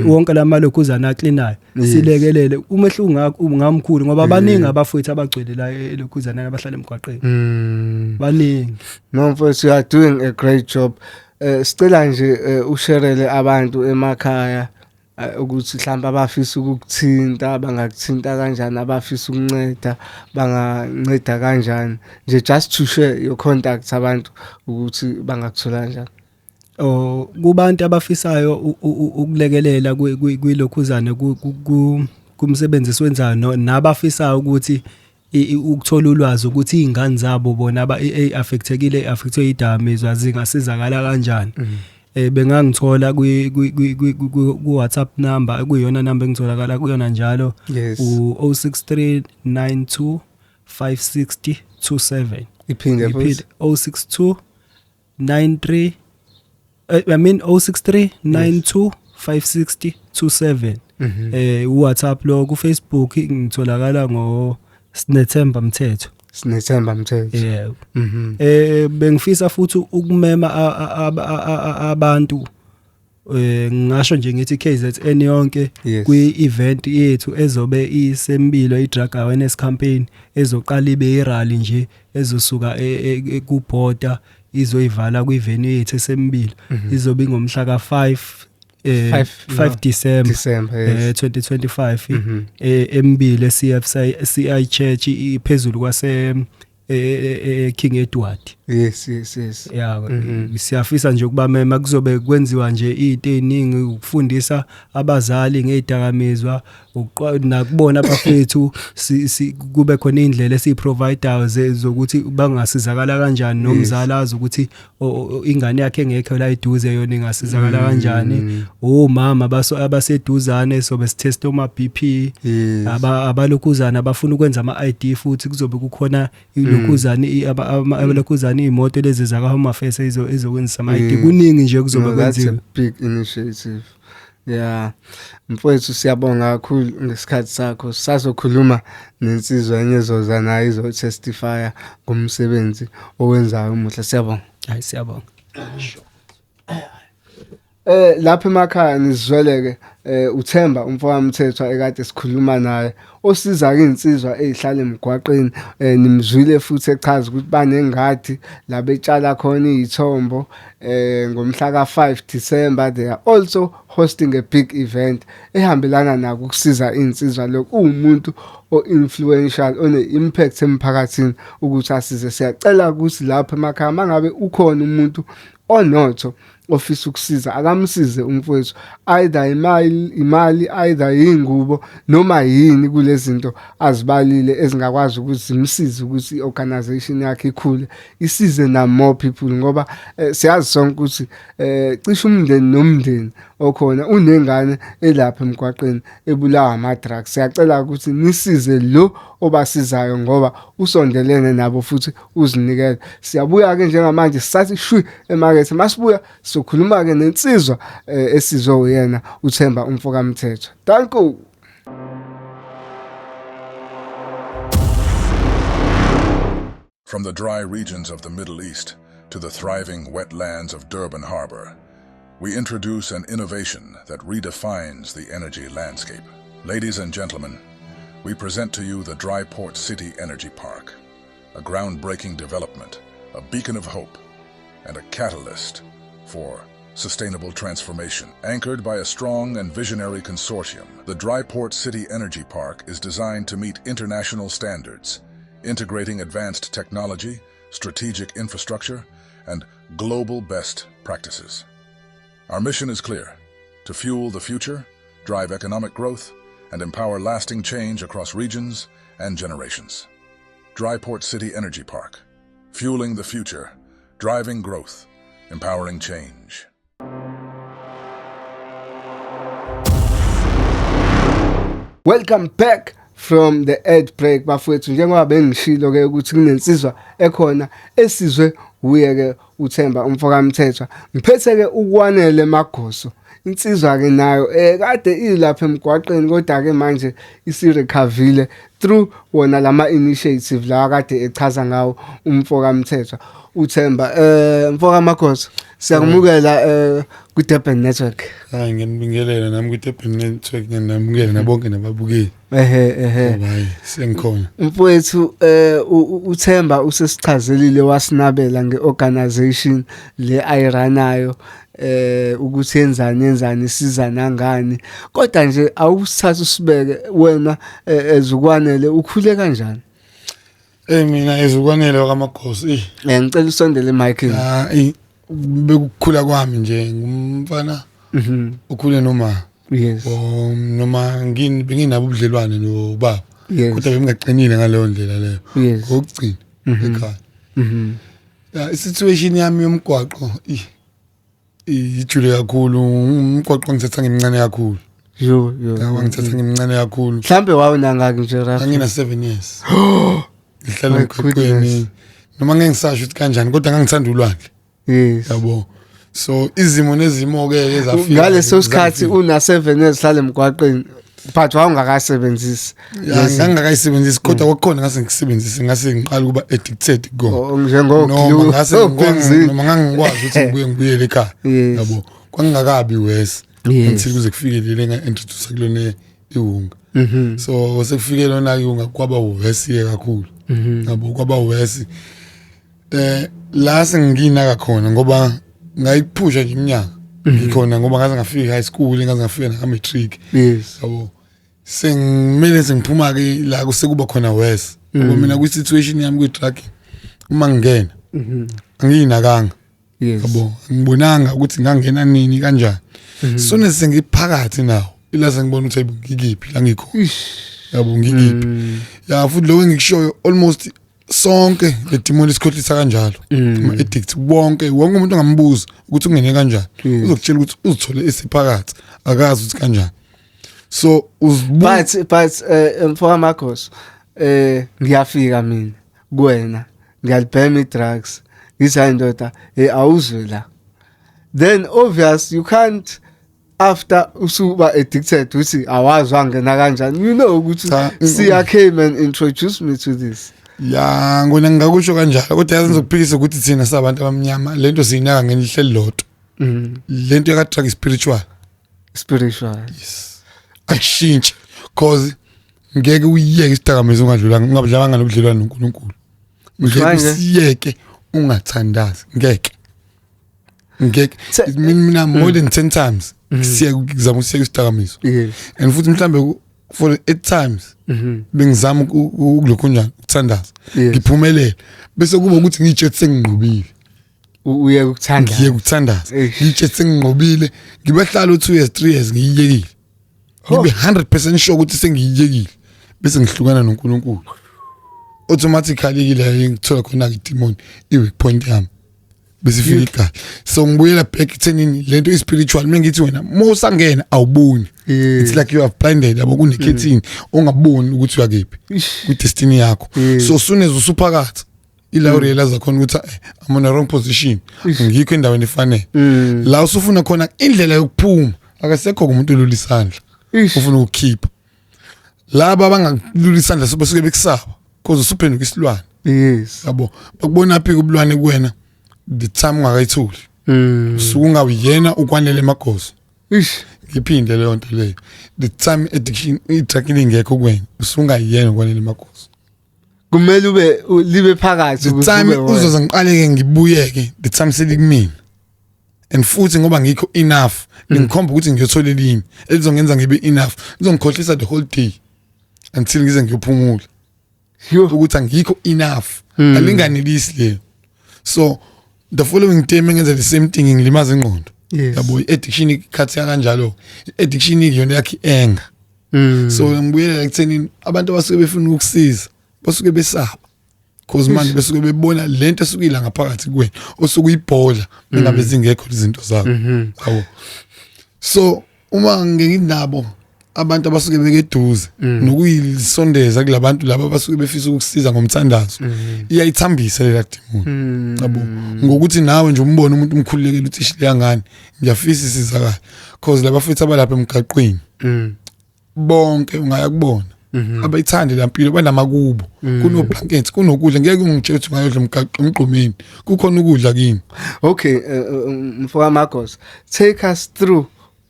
wonke lamalokhuzana acleanayo silekelele umehlu ngamkhulu ngoba baningi abafowethu abagcwele la elokhuzana abahlala emgwaqeni baningi. No mfowethu, you are doing a great job. Sicela nje usharele abantu emakhaya ukuthi mhlawumbe abafisa ukukuthinta bangakuthinta kanjani abafisa ukunceda banganceda kanjani nje just to share your contacts abantu ukuthi bangakuthola kanjani. Kubantu abafisayo ukulekelela kwilokhuzana kumsebenzi siwenzayo nabafisayo ukuthi ukuthola ulwazi ukuthi izingane zabo bona affected idamizwa zingasizakala kanjani. Bengangithola ku WhatsApp number kuyona number engitholakala kuyona njalo u 063 92 560 27 iphinde futhi 062 93 063 92 560 27 WhatsApp lo ku Facebook ngitholakala ngo Sinethemba Mthetho. Yeah. Bengifisa futhi ukumema abantu ngisho nje ngithi KZN yonke kwi-event yethu ezobe isembilo i-drug awareness campaign ezoqala ibe rally nje ezosuka kuBhoda izoyivala kwi-venue yethu esembilo izobe ngomhla ka5 December 2025 embile CI Church iphezulu kwase King Edward. Yes. Yeah, siyafisa nje ukuba mema kuzobe kwenziwa nje izinto eziningi ukufundisa abazali ngezidakamizwa nakubona abafethu kube khona indlela esiprovider zokuthi bangasizakala kanjani nomzali azi ukuthi ingane yakhe engekho la eduze yona ingasizakala kanjani omama abaseduzane sobe sitesta oma BP abalokhuzana abafuna ukwenza ama ID futhi kuzobe kukhona ilokhuzana abalokhuzana imoto lezi zaka Home Affairs ezokwenza ama ID kuningi nje kuzobe kwenziwa. That's a big initiative. Yeah, mfowethu siyabonga kakhulu ngesikhathi sakho. Sazokhuluma nensizwa enyezoza nayo izotestifya ngomsebenzi owenzayo umuhle. Siyabonga. Hayi siyabonga. Lapha emakhaya nizweleke uThemba umfowami Mthethwa ekade sikhuluma naye osiza insizwa ezihlala emgwaqeni nimzwile futhi echaza ukuthi banengadi la betshala khona izithombo ngomhla ka5 December they are also hosting a big event ehambelana nako ukusiza insizwa lokho umuntu o-influential one-impact emphakathini ukuthi asize. Siyacela ukuthi lapha emakhaya mangabe ukhona umuntu onotho ofisa ukusiza akamsize umfowethu either imali either ingubo noma yini kulezi zinto azibalile ezingakwazi ukuthi zimsize ukuthi iorganization yakhe ikhule isize na more people ngoba siyazi sonke ukuthi cishe umndeni nomndeni okhona unengane elapha emgwaqeni ebulawa ama drugs. Siyacela ukuthi nisize lo obasizayo ngoba usondelene nabo futhi uzinikela. Siyabuya-ke njengamanje sisathi shwi emakethe. Masibuya sokhuluma-ke nensizwa esizwe uyena uThemba Mfokamthethwa. Thank you. From the dry regions of the Middle East to the thriving wetlands of Durban Harbor, we introduce an innovation that redefines the energy landscape. Ladies and gentlemen, we present to you the Dryport City Energy Park, a groundbreaking development, a beacon of hope, and a catalyst for sustainable transformation. Anchored by a strong and visionary consortium, the Dryport City Energy Park is designed to meet international standards, integrating advanced technology, strategic infrastructure, and global best practices. Our mission is clear: to fuel the future, drive economic growth, and empower lasting change across regions and generations. Dryport City Energy Park, fueling the future, driving growth, empowering change. Welcome back from the ad break bafowethu. Njengoba bengishilo ke ukuthi kunensizwa ekhona esizwe uye ke uThemba Mfokamthethwa. Ngiphethe ke ukwanele Magoso. Insizwa ke nayo kade ilapha emgwaqeni kodwa ke manje isirecovile through wona lama initiative la kade echaza ngawo uMfokamthethwa. uThemba Mfokamagoso, siyakumukela ku Durban Network. Hayi nginibingelela nami ku Durban Network, nginamukela nabonke nababukeli. Hayi sengikhona. Mfowethu uThemba usesichazelile wasinabela ngeorganization le ayiranayo ukuthi yenzani isiza nangani, kodwa nje awusithatha usibeke wena ezukwanele ukhule kanjani? Mina ezukwanele wakaMagoso ngicela usondele emicini. Bekukhula kwami nje ngumfana ukhule noma yes noma nginabo ubudlelwane nobaba, yes, kodwa bengaqinile ngaleyo ndlela leyo yes, ngokugcina ekhaya. Isituation yami yomgwaqo ijule kakhulu, umgwaqo ngithatha ngimncane kakhulu. yo ngithatha ngimncane kakhulu. Mhlambe wawunangaki nje Rafa? Ngina 7 years. Ngihlala emgwaqweni noma ngeke ngisasho ukuthi kanjani, kodwa ngangithanda ulwandle. Yes, yabo. So izimo nezimo ke ezafika ngaleso sikhathi una 7 years hlala emgwaqeni, but wawungakasebenzisi. Ngangakayisebenzisi kodwa kwakhona ngase ngisebenzise, ngase ngiqala ukuba addicted go. Njengoglue noma ngangikwazi ukuthi ngibuyele ekhaya. Yabo. Kwangakabi wes until kuze kufikelele nga-introduce kulona iwunga. So sekufike lona iwunga kwaba wesi kakhulu. Yabo kwaba wesi. La sengina kakhona ngoba ngayiphusha nje iminyaka ngikhona ngoba ngaze ngafika high school, ngaze ngafika na matric. Yes, yabo. Sengimele sengiphuma ke la kusekuba khona wes. Ngoba mina kwi situation yami kwi truck uma ngingena angiyinakanga. yes, yabo, ngibonanga ukuthi ngangena nini kanjani. Sone sengiphakathi nawo ila sengibona ukuthi ngikiphi la ngikhona. Yabo ngikiphi. Ya futhi lo ngikushoyo almost sonke le demon isikhohlisa kanjalo. Ama addict wonke umuntu ongambuza ukuthi ungene kanjani uzokutshela ukuthi uzithole esiphakathi akazi ukuthi kanjani. So but Mfokamagoso ngiyafika mina kuwena ngiyalibhema drugs ngisandoda awuzwe la, then obvious you can't after usuba addicted uthi awazi wangena kanjani. You know ukuthi Sia came and introduced me to this. Ya ngona ngakusho kanjalo kodwa yazi ngizokuphikisa ukuthi thina sabantu abamnyama lento siyinaka ngelihle lodwa. Lento yaka drug spiritual. Yes, Akushintshe cause ngeke uyiyeke isidakamizwa ungadlulanga nobudlelwane noNkulunkulu. Ngeke siyeke ungathandazi, ngeke mina more than 10 times ngizama usiyeka isidakamizwa. And futhi mhlambe for 8 times bengizama ukulokho njani ukuthandaza ngiphumelele bese kuba ukuthi ngitshethe sengingqobile. uye ukuthandaza ngitshethe sengingqobile ngibehlala 2 years 3 years ngiyiyekile. Ngibe 100% sure ukuthi sengiyiyekile bese ngihlukana noNkulunkulu automatically ngithola khona idemon iweak point yami. bese ifika igazi. So ngibuyela back ethenini lento spiritual mengithi wena mosangena awuboni. It's like you have blinded yabo kunekhethini ongaboni ukuthi uyakephi ku destiny yakho. So soon as usuphakathi ila urealize khona ukuthi I'm on the wrong position ngikho endaweni efanele la usufuna khona indlela yokuphuma akasekho umuntu olula isandla ufuna ukukhipha laba abangalula isandla basuke bekusaba because usuphenduka isilwane yabo bakubona phi kubulwane kuwena the time ungakayithuli usuke ungawiyena ukwanele emagozo ngiphinde leyo nto leyo the time addiction i-drug ingekho kuwena usuke ungayiyena ukwanele emagozo kumele ube libe phakathi ukuthi time uzoze ngiqaleke ngibuyeke the time selikumina and futhi ngoba ngikho enough ngikhomba ukuthi ngiyothola elinye elizongenza ngibe enough ngizongikhohlisa the whole day until ngize ngiyophumula ukuthi ngikho enough alinganelisi leyo. So the following day mengenza the same thing ngilimaza ingqondo yabo addiction ikhathi kanjalo addiction iyona yakhe enga so ngibuyela ekutheni abantu abasuke befuna ukusiza basuke besaba because manje besuke bebona lento esukile ngaphakathi kuwena osuke uyibhola bengabe zingekho izinto zakho yabo. So uma nginabo abantu abasuke bekeduze nokuyisondeza kulabantu laba abasuke befisa ukusiza ngomthandazo iyayithambisa lela demon yabo ngokuthi nawe nje umbone umuntu umkhululekile uthi shile ngani ngiyafisa isizakala because laba futhi abalapha emgaqweni bonke ungaya kubona abayithande lempilo banamakubo kuno blankets kunokudla ngeke ungitshela ukuthi ngayodla emgqomeni kukhona ukudla kini. Okay, mfowethu Marcos, take us through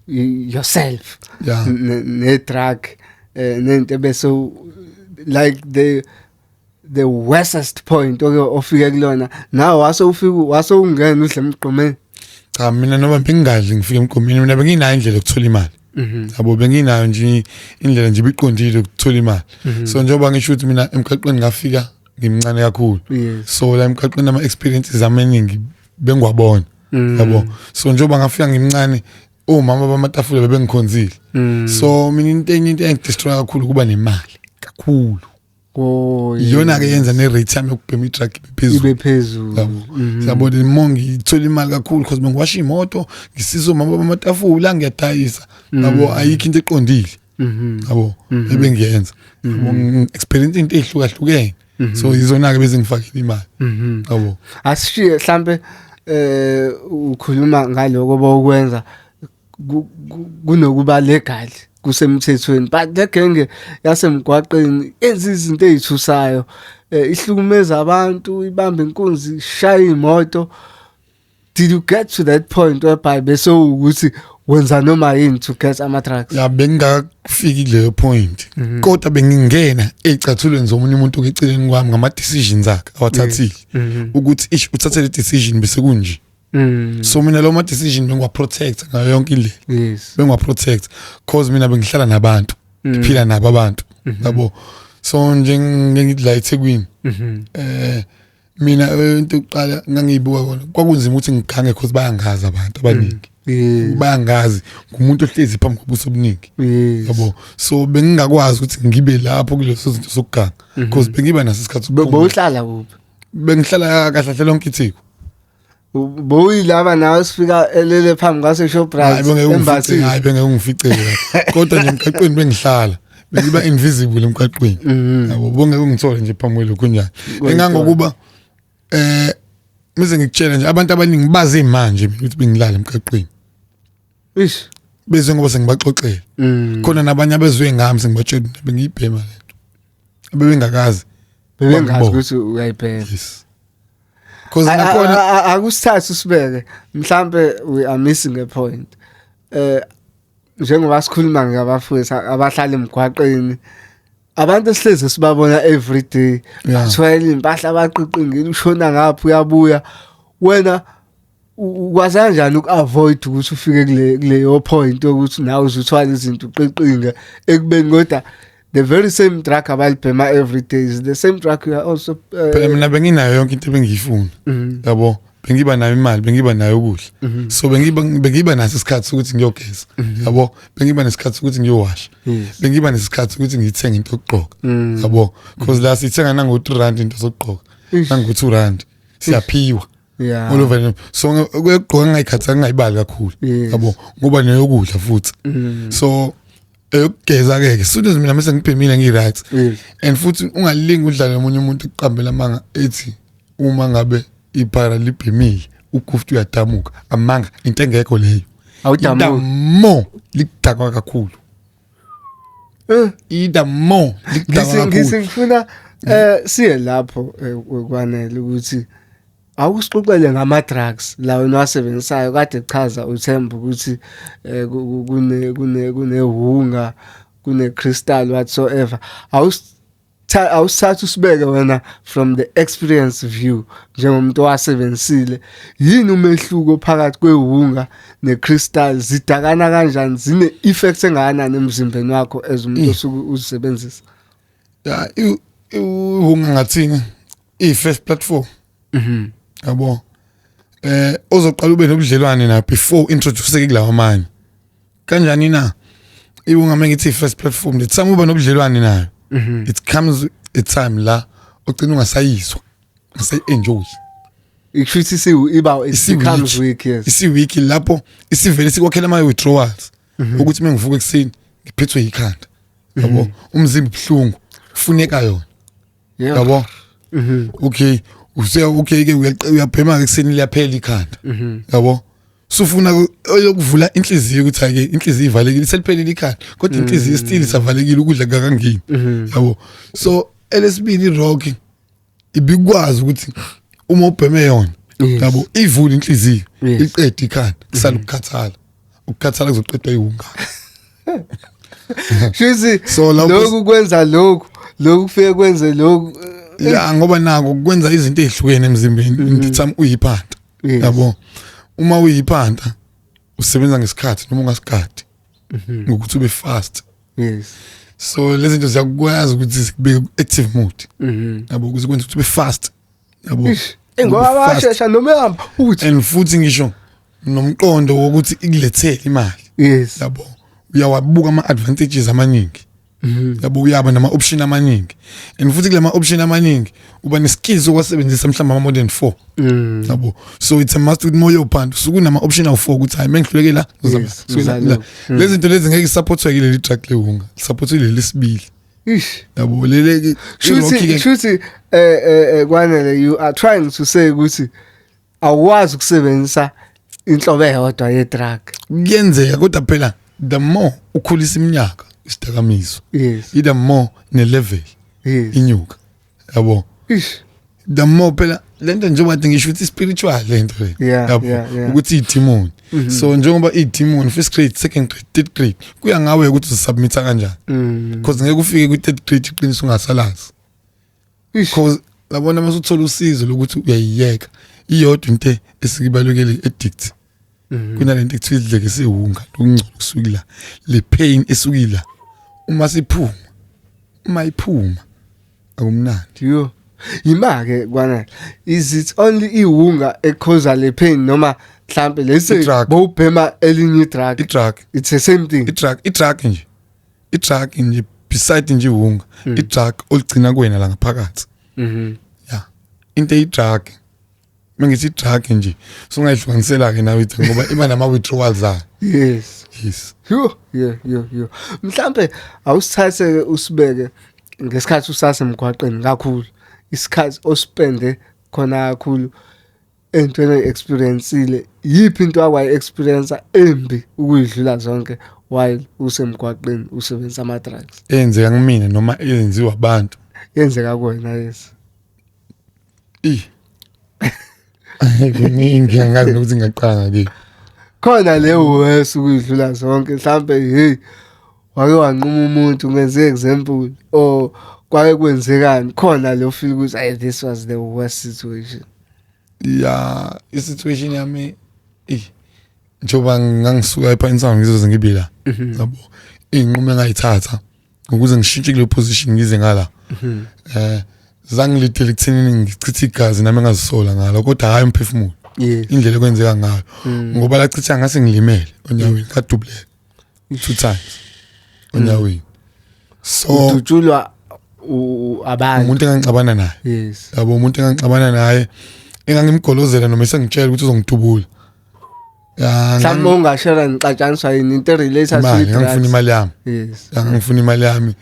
yourself ne drug nento beso like the worst point ofike kulona nawe wase ungena udle emgqomeni. Cha mina noma bengingadli ngifike emgqomeni mina benginayo indlela yokuthola imali yabo benginayo nje indlela nje biqondile ukuthola imali. So njengoba ngisho ukuthi mina emgaqweni ngafika ngimncane kakhulu so la emgaqweni ama experiences amaningi bengwabona yabo. So njengoba ngafika ngimncane omama bamatafula bebengikhonzile so mina into engidestroy kakhulu kuba nemali kakhulu iyona ke yenza ne rate yami yokubhema i-drug ibe phezulu yabo limongi ithola imali kakhulu because bengiwasha imoto ngisiza omama bamatafula ngiyadayisa yabo ayikho into eqondile yabo ebengiyenza yabo experience into ehlukahlukene so izona ke bezingifakile imali yabo. Asishiye mhlambe ukhuluma ngaloko bokwenza kunokuba legal kusemthethweni but le genge yasemgwaqeni enza izinto ezithusayo ihlukumeza abantu ibamba inkunzi shaya imoto. Did you get to that point whereby bese ukuthi wenza noma yini to get ama drugs? Ya bengakufiki leyo point kodwa bengingena ecathulweni zomunye umuntu okeceleni kwami ngama decisions akhe awathathile ukuthi ish uthathe le decision bese kunje. So mina lo ma decision bengwa protect ngayo yonke indlela bengwa protect cause mina bengihlala nabantu ngiphila nabo abantu yabo. So nje ngithi la eThekwini mina into uqala ngangiyibuka kona kwakunzima ukuthi ngikhange cause bayangazi abantu abaningi bayangazi ngumuntu ohlezi phambi kobuso obuningi yabo. So bengingakwazi ukuthi ngibe lapho kuleso zinto sokuganga cause bengiba naso isikhathi bowuhlala kuphi? Bengihlala kahle lonke ithiko boyilaba nawe sifika elele phambi kwase Shoprite embassy. Hayi bengeke ungificele kodwa nje emgaqweni bengihlala bengiba invisible emgaqweni yabo bongeke ungithole nje phambi kwelo kunjani engangokuba mize ngikutshela nje abantu abaningi bazi manje ukuthi bengilala emgaqweni bezwe ngoba sengibaxoxela khona nabanye abezwe ngami sengibatshela bengiyibhema lento bebengakazi ukuthi uyayibhema cause nakhona akusithatha usibeke mhlambe we are missing a point. Njengoba sikhuluma ngabafowethu abahlala emgwaqeni abantu sihleze sibabona every day athwele impahla abaqiqingile ushona ngapha uyabuya wena ukwazi kanjani ukuavoid ukuthi ufike kuleyo point ukuthi nawe uzuthwala izinto uqiqinga ekubeni kodwa the very same drug abalibhema every day is the same drug you are also mina benginayo yonke into ebengiyifuna yabo bengiba nayo imali bengiba nayo ukudla so bengiba naso isikhathi ukuthi ngiyogeza yabo bengiba nesikhathi ukuthi ngiyowasha bengiba nesikhathi ukuthi ngithenge into yokugqoka yabo because la sithenga nango 3 rand into zokugqoka nango 2 rand siyaphiwa Yeah. all over so kuyegqoka ngayikhatha ngayibali kakhulu Yes. yabo ngoba neyokudla futhi so eyokugeza ke soon as mina mase ngibhemile ngi-right Yes. and futhi ungalingi udlala nomunye umuntu eqambela amanga ethi uma ngabe iphara libhemile ukufti uyadamuka amanga into engekho leyo Awudamuka. mo likudakwa kakhulu ida mo likudakwa kakhulu Ngifuna siye lapho kwanele ukuthi awusixoxele ngama drugs lawo niwasebenzisayo kade chaza uThemba ukuthi kunehunga kune crystal whatsoever awusithatha usibeke wena from the experience view njengomuntu owasebenzisile yini umehluko phakathi kwehunga necrystal zidakana kanjani zine effects engakanani emzimbeni wakho as umuntu osuke uzisebenzisa ya ihunga ngathini i-first platform yabo ozoqala ube nobudlelwane na before introduce kulawa manje kanjani na ihunga mengithi first platform the time uba nobudlelwane nayo it comes a time la ugcina ungasayizwa enjoy ikushuthi it becomes weak yes isiweak lapho isivele sikwakhela ama withdrawals ukuthi mengivuka ekseni ngiphethwe yikhanda yabo umzimba ubhlungu kufuneka yona yabo okay okay ke uyabhema ekseni liyaphela ikhanda yabo sufuna ukuvula inhliziyo ukuthi ake inhliziyo ivalekile seliphelile ikhanda kodwa inhliziyo still isavalekile ukudla kakangini yabo so elesibili rock ibikwazi ukuthi uma ubheme yona yabo ivula inhliziyo iqeda ikhanda kusala ukukhathala kuzoqedwa ihunga Shizi So, lokhu kwenza lokhu kufike kwenze lokhu ya ngoba nako kwenza izinto ezihlukene emzimbeni ngithama uyiphanda yabo uma uyiphanda usebenza ngesikhathi noma ungasikhathi ngokuthi ube fast yes so lezi zinto ziyakwazi ukuthi zikubeke active mode yabo ukuze kwenza ukuthi ube fast yabo ngoba bashesha noma ehamba uthi and futhi ngisho nomqondo wokuthi ikulethele imali yes yabo uyawabuka ama advantages amaningi yabo uyaba nama option amaningi and futhi kulama option amaningi uba ne skills okwasebenzisa mhlawumbe ama modern 4 yabo so it's a must with moyo phanda sukunama option awu4 ukuthi hayi mengihluleke la lezi zinto lezi ngeke supportwe kuleli track lehunga supportwe leli sibili ish yabo leleke shuthi kwanele you are trying to say ukuthi awwazi ukusebenzisa inhlobo eyodwa ye drug kuyenzeka kodwa phela the more ukhulisa iminyaka isidakamizwa yes the more ne level yes inyuka yabo ish the more phela lento njengoba ngisho ukuthi spiritual lento le Yeah. ukuthi idemon so njengoba idemon first grade second grade third grade kuya ngawe ukuthi usubmita kanjani because ngeke ufike ku third grade iqiniso ungasalazi ish because labona masuthola usizo lokuthi uyayiyeka iyodwa into esikibalekele addict kunalento ekuthiwa idleke sehunga lokungcola kusukila le pain esukila uma iphuma akumnandi yo imake kwana is it only ihunga ecausa le pain noma mhlambe lese I-drug. bowubhema elinye drug i-drug it's the same thing i-drug nje beside nje ihunga i-drug oligcina kuwena la ngaphakathi yeah into i-drug mengithi i-drug nje sungayihlukanisela ke nawe ithi ngoba iba nama withdrawals zayo yes yes yo mhlambe awusithathe usibeke ngesikhathi usasemgwaqeni kakhulu isikhathi ospende khona kakhulu entweni experienceile yipi into akwayi experience embi ukuyidlula zonke while usemgwaqeni usebenzisa ama drugs enzeka kumina noma eyenziwa abantu yenzeka kuwena yes kuningi angazi ukuthi ngaqala ke khona leyo wese ukuyidlula zonke mhlambe hey wake wanquma umuntu ngenze example or kwake kwenzekani khona lo feel ukuthi this was the worst situation ya i-situation yami njoba ngangisuka ePinetown ngizoze ngibe la yabo inqumo engayithatha ukuze ngishintshe kule position ngize ngala zangilithele ekuthenini ngichithe igazi nami engazisola ngalo kodwa hayi umphefumulo indlela kwenzeka ngayo ngoba la chitha ngase ngilimele onyaweni ka double 2 times onyaweni so udutshulwa abantu umuntu engangixabana naye yes yabo umuntu engangixabana naye engangimgolozela noma esengitshela ukuthi uzongidubula mhlawumbe ungashara nixatshaniswa yini into related to ngifuna imali yami yes ngifuna imali yami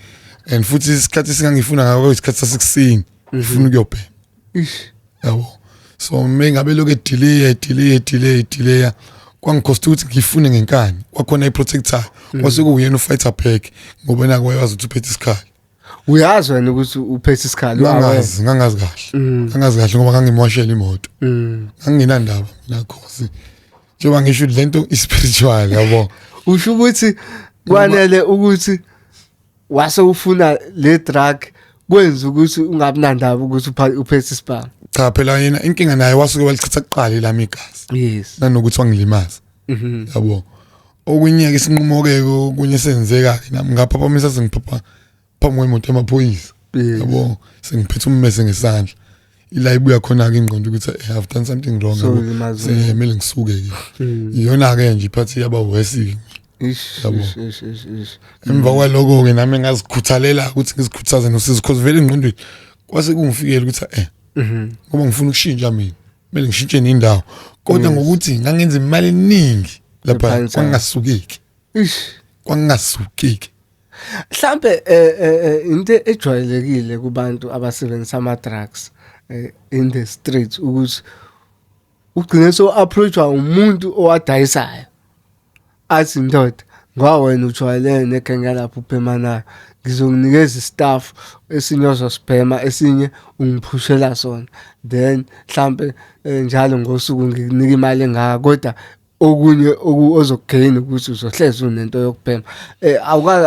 and futhi isikhathi singangifuna ngakho isikhathi sasekusini ngifuna ukuyobhema yabo so mengabe lokho delay kwangikhosta ukuthi ngifune ngenkani kwakhona iprotector kwase kuyena ufighter pack ngoba nako wayazi ukuthi uphethe isikhali uyazi wena ukuthi uphethe isikhali ngangazi kahle ngoba ngangimoshela imoto nganginandaba nakhosi njengoba ngisho lento ispiritual yabo usho ukuthi kwanele ukuthi wase ufuna le drug kwenza ukuthi ungabi nandaba ukuthi uphethe isibhamu cha phela yena inkinga naye wasuke walichitha kuqala lami igazi yes nanokuthi wangilimaza yabo okunye ke isinqumo-ke okunye senzeka nami ngaphaphamisa sengiphapha phambi kwemoto yamaphoyisa yabo sengiphethe ummese ngesandla ila ibuya khona-ke ingqondo ukuthi I have done something wrong semele ngisuke-ke iyona-ke nje iphathi yaba wesi yabo emva kwaloko-ke nami ngazikhuthalela ukuthi ngizikhuthaze nosizo because vele engqondweni kwase kungifikele ukuthi ngoba ngifuna ukushintsha mina kumele ngishintshe nendawo kodwa ngokuthi ngangenza imali eningi lapha kwangasukeki mhlambe into ejwayelekile kubantu abasebenzisa ama drugs in the streets ukuthi ugcine so approachwa umuntu owadayisayo athi ndoda ngoba wena ujwayelene negenge lapho uphemanayo ngizokunikeza istaff esinye ozosibhema esinye ungiphushela sona then mhlambe njalo ngosuku ngikunika imali engaka kodwa okunye ozogain ukuthi uzohleza unento yokubhema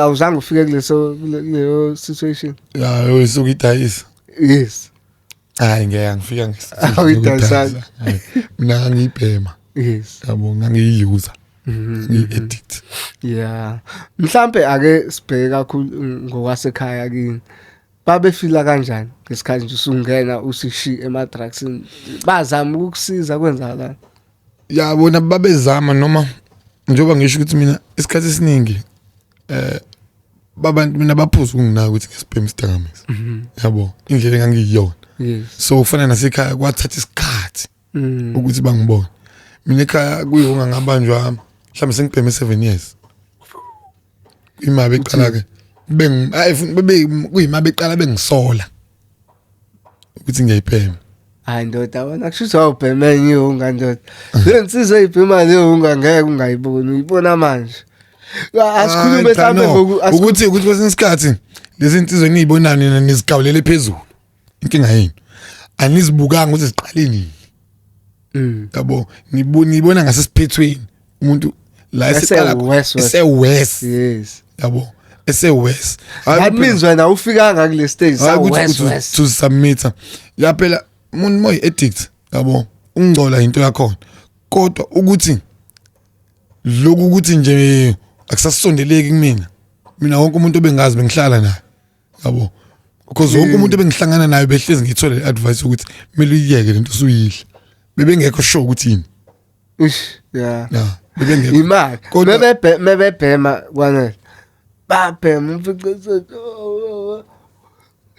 awuzange ufike kuleyo situation ya isukidayisa yes hayi ngeke ngifika ngidayisa mina ngiyibhema yes yabo ngangiyuser ngi-addict yeah mhlambe ake sibheke kakhulu ngokwasekhaya kini babefila kanjani ngesikhathi nje usungena usishi ema-drugs bazama ukukusiza kwenzakalani ya bona babezama noma njengoba ngisho ukuthi mina isikhathi esiningi babantu mina baphuza ukunginaka ukuthi ngisibhema isidakamizwa yabo indlela engangiyiyona so ufana nasekhaya kwathatha isikhathi ukuthi bangibone mina ekhaya kuyonga ngabanjwa mhlawumbe sengibheme 7 years imabe iqala ke kuyima beqala bengisola ukuthi ngiyayibhema hayi ndoda wena kushuthi awubheme nyonga ndoda lensizwe ibhema leyo ungangeke ungayiboni uyibona manje asikhulume mhlawumbe ukuthi kwesinye isikhathi lezi insizwe niyibona nina nizigawulele phezulu inkinga yini anizibukanga ukuthi ziqale nini yabo nibona ngasesiphethweni umuntu la esewest yes yabo esewest that means wena ufikanga kule stage west to submit ya phela umuntu moyi addict yabo ungcola into yakho kodwa ukuthi lokhu ukuthi nje akusasondeleki mina wonke umuntu obengazi bengihlala naye yabo because wonke umuntu bengihlangana naye behlezi ngithola advice ukuthi kumele uyiyeke lento usuyidla bebengekho sure ukuthi yini yeah imali kodwa mebebhema kwanele babhema umfiqiso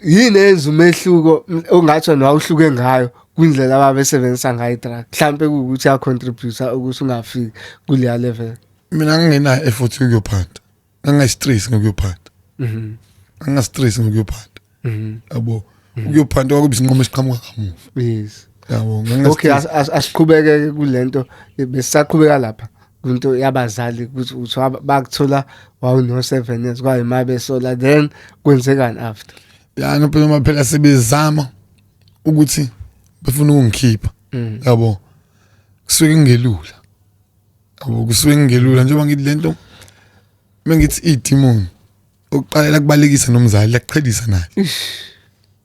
yini enza umehluko ongathi nawuhluke ngayo kwindlela ababesebenzisa ngayo drug mhlambe ukuthi ya contribute ukuthi ungafiki kuleya level mina ngingena effort yokuyophanda ngangayistress ngokuyophanda angastress ngokuyophanda yabo ukuyophanda kwakuba isinqumo esiqhamuka kamuva yes yabo okay asiqhubeke kulento besaqhubeka lapha into yabazali ukuthi bakuthola wawuno 7 years kwaye mabesola then kwenzekani after ya nophela phela sebezama ukuthi befuna ukungikhipha yabo kusuke ngelula yabo kusuke ngelula njengoba ngithi lento mengithi idemon oqalela kubalekisa nomzali yakuqhelisa naye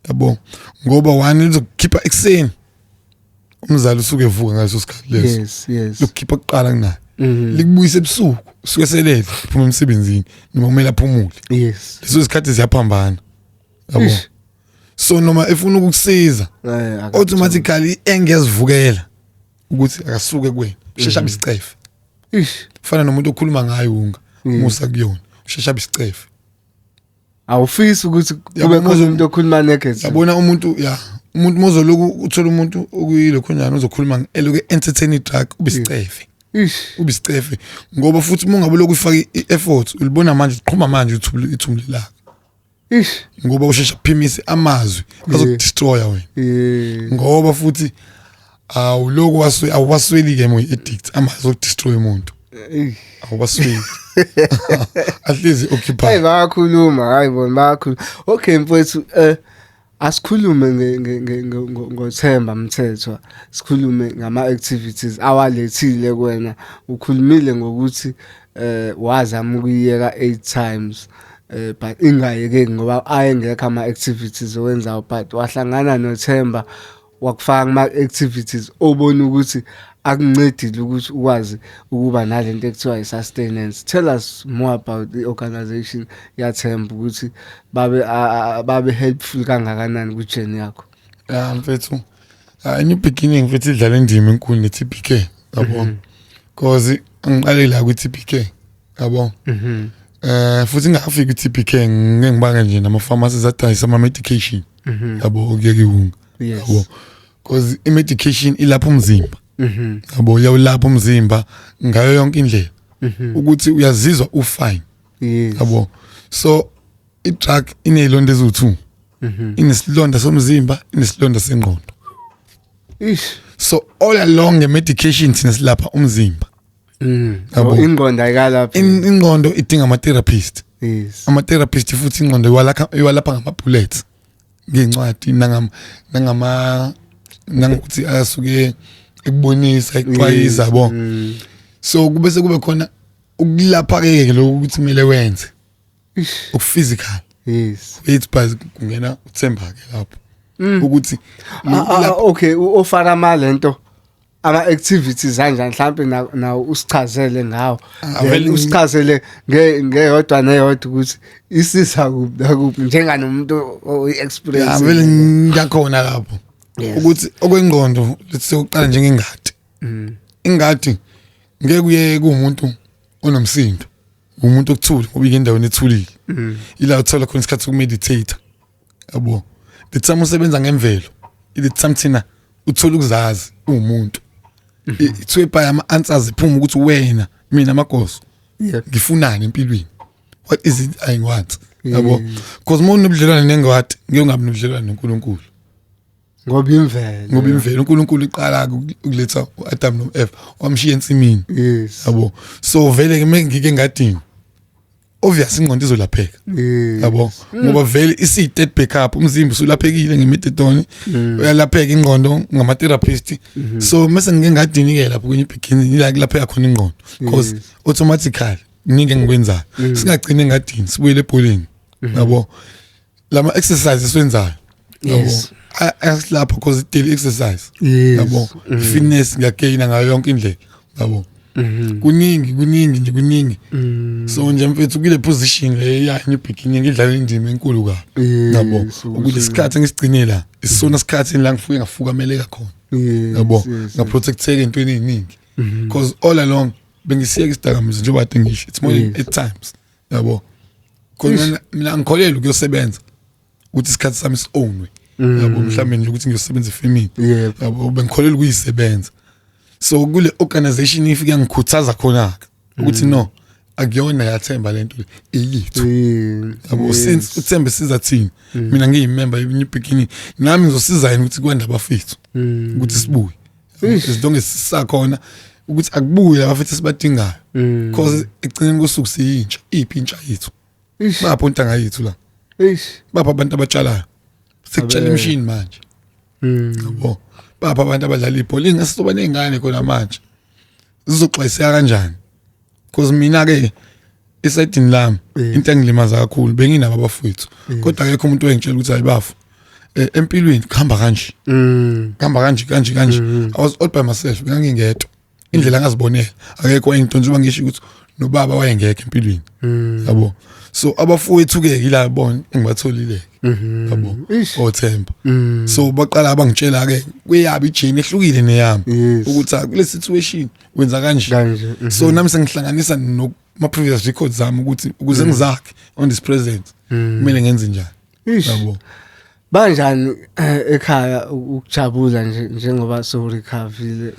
yabo ngoba wani uzokukhipha ekseni umzali usuke evuka ngaso sikhathi leso yes lokukhipha kuqala kunaye likubuyisa ebusuku usuke selele phuma emsebenzini noma kumele aphumule yes leso sikhathi siyaphambana yabo so noma efuna ukukusiza automatically engezivukela ukuthi akasuke kuwena ushesha bisicefe kufana nomuntu okhuluma ngayo unga musa kuyona ushesha bisicefe awufisi ukuthi kube khona umuntu okhuluma negative yabona umuntu umuntu mozoloku uthola umuntu okuyilo khonjana uzokhuluma ngeloku entertain track ubisicefe ubisicefe ngoba futhi uma ungabe lokhu ufaka i-effort ulibona manje uqhuma manje ithumbu lakho ngoba ushesha phimise amazwi azokudestroya wena ngoba futhi awuloko awasweli ke mo addict amazwi okudestroy umuntu awasweli atlizi occupy hey bayakhuluma hayibona bayakhuluma okay mfowethu asikhulume ngoThemba Mthethwa sikhulume ngama activities awalethile kuwena ukhulumile ngokuthi wazama ukuyeka 8 times but ingayeke ngoba ayengekho ama activities owenzayo but wahlangana noThemba wakufaka ama activities obona ukuthi akuncedile ukuthi ukwazi ukuba nalento ekuthiwa i-sustenance. Tell us more about the organization yaThemba ukuthi babe helpful kangakanani ku journey yakho. Mfethu in the beginning mfethu idlala indima enkulu ne-TPK yabo because ngiqale la ku-TPK yabo futhi ngafika ku-TPK ngengibanga nje nama pharmacies adayisa ama medication yabo okuyeke iwunga yabo because i-medication ilapha umzimba yabo yawulapha umzimba ngayo yonke indlela ukuthi uyazizwa ufine yabo so i-drug inezilonda eziwu2 inesilonda somzimba inesilonda sengqondo so all along the medication sinesilapha umzimba yabo ingqondo ayikalapha ingqondo idinga ama therapist ama therapist futhi ingqondo iwalapha ngama bullets ngencwadi nangama nangokuthi asuke ekubonisa ixwayiza yabo so kubese kube khona ukulapha ke lokho ukuthi kumele wenze ukuphysical it's by kungena uThemba ke lapho ukuthi okay ofara malento ama activities kanjani mhlambe na usichazele ngawo vele usichazele ngeyodwa neyodwa ukuthi isisa kuphi nakuphi njenganomuntu oexperience vele ngiyakhona lapho ukuthi okwengqondo let's say uqala njengengadi ingadi ngeke uye kumuntu onomsindo umuntu okuthuli ngoba indaweni ethulile ila uthola khona isikhathi sokumeditate yabo the time usebenza ngemvelo the time thina uthola ukuzazi umuntu ithiwe by ama answers iphuma ukuthi wena mina Magoso ngifunani empilweni what is it I want yabo because uma unobudlelwane nengwadi ngeke ungabe nobudlelwane noNkulunkulu ngoba imvelo uNkulunkulu iqala ukuletha uAdam noEva wamshiya ensimini yabo so vele ke ngike ngadini obvious ingqondo izolapheka yabo ngoba vele isi-dead backup umzimba usulaphekile ngemethadone uyalapheka ingqondo ngama therapist so mase ngike ngadini ke lapho kwenye beginning ila kulapheka khona ingqondo because automatically ninge ngikwenzayo singagcine ngadini sibuyele ebholeni yabo lama exercises wenzayo yabo asilapha because daily exercise yabo fitness ngiyagaina ngayo yonke indlela yabo kuningi so nje mfethu kule position le ya new beginning idlala indima enkulu kabi yabo ukuthi isikhathi ngisigcine la isona isikhathi la ngifike ngafukameleka khona yabo ngaprotecteka entweni eziningi because all along bengisiyeka isidakamizwa njengoba ade ngisho it's more than 8 times yabo khona mina ngikholelwa ukuyosebenza ukuthi isikhathi sami si-ownwe yabo mhlawumbe nje ukuthi ngiyosebenza efemini yabo bengikholelwa ukuyisebenza so kule organization ifika ngikhuthaza khona ukuthi no akuyona yaThemba lento iyithu yabo since uThemba siza thina mina ngiyimember ye beginning nami ngizosiza yini ukuthi kwanda abafethu ukuthi sibuye as long as sisakhona ukuthi akubuye abafethu sibadingayo because egcineni kosuku siyintsha iphi intsha yethu baphonta ngayithu la bapha abantu abatshalayo sekutshala imishini manje yabo bapha abantu abadlala ibhola ingasizoba nengane khona manje zizoxwayiseka kanjani because mina ke esidini lami into engilimaza kakhulu benginabo abafowethu kodwa akekho umuntu oyengitshela ukuthi ayibafu empilweni kuhamba kanje kanje I was all by myself ngangingedwa indlela ngazibonela akekho engidonsa ngisho ukuthi nobaba wayengekho empilweni yabo so abafowethu ke yila bona engibatholile yabo oThemba so baqala abangitshela ke kuyabi ijeni ehlukile neyami ukuthi kule situation wenza kanje so nami sengihlanganisa noma previous records zami ukuthi ukuze ngizakhe on this present kumele ngenze njani yabo banjani ekhaya ukujabula njengoba so recovery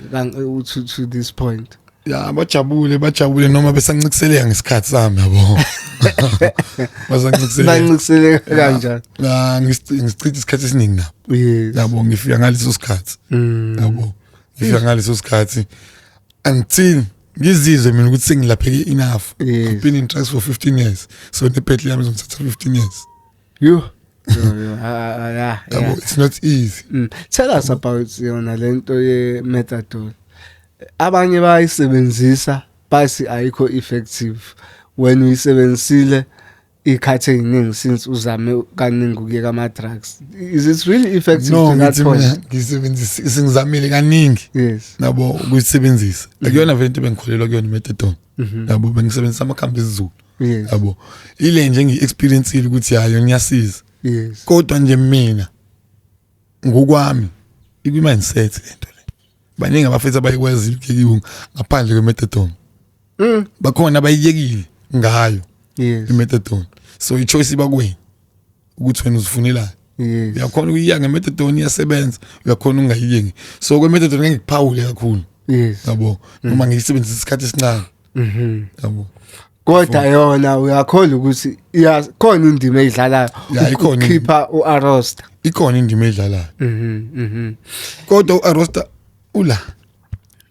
to this point? Ya bajabule noma besancikisele ngesikhathi sami yabo. Bancikisele kanjani? La ngisichitha isikhathi esiningi nabo. Yes. Yabo ngifika ngaleso sikhathi. Yabo ngifika ngaleso sikhathi until ngizizwe mina ukuthi sengilapheke enough. I've been in drugs for 15 years. So nephetli yami izongithatha 15 years. You yeah. It's not easy. Tell us about yona lento ye methadone. Abanye bayisebenzisa basi ayikho effective when uyisebenzisile ikhathe iningi since uzame kaningi ukuyeka ama drugs. Is it really effective to that point? Ngisebenzisa singizamile kaningi. Yes. Nabo ukuyisebenzisa. Akuyona vele into bengikholelwa kuyona methadone. Nabo bengisebenzisa amakhambi esiZulu. Yes. Yabo ile nje ngi-experience ukuthi hayo ngiyasiza. Yes. Kodwa nje mina ngokwami ikwi-mindset lento le. Baningi abafethu abayikwazi ukuyeka ngaphandle kwe-methadone. Bakhona abayiyekile ngayo. Yes. I-methadone. So i-choice iba kuwena ukuthi wena uzifunela. Yes. Uyakhona ukuyiyeka nge-methadone iyasebenza, uyakhona ungayiyeki. So kwe-methadone ngeke ngiphawule kakhulu. Yes. Yabo noma ngiyisebenzisa isikhathi esincane. Yabo. Kodwa yona uyakholwa ukuthi iyakhona indima edlalayo ukukhipha uArosta. Ikhona indima edlalayo. Kodwa uArosta ula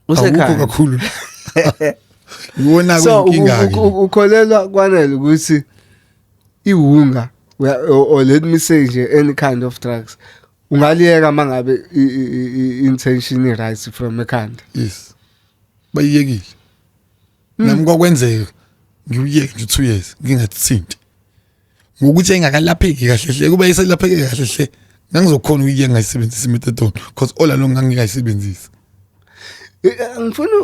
usekhaya kakhulu. Uwona kuyinkinga ke. Ukholelwa kwanele ukuthi iwunga or let me say nje any kind of drugs ungaliyeka mangabe intention right from ekhanda. Yes. Bayiyekile. Nami kwakwenzeka ngiyeke nje 2 years ngingathinti. Ngokuthi engakalapheki kahle hle kuba iselapheke kahle hle ngizokhona ukuyeke ngayisebenzisa methadone because all along ngangingayisebenzisa. Ngifuna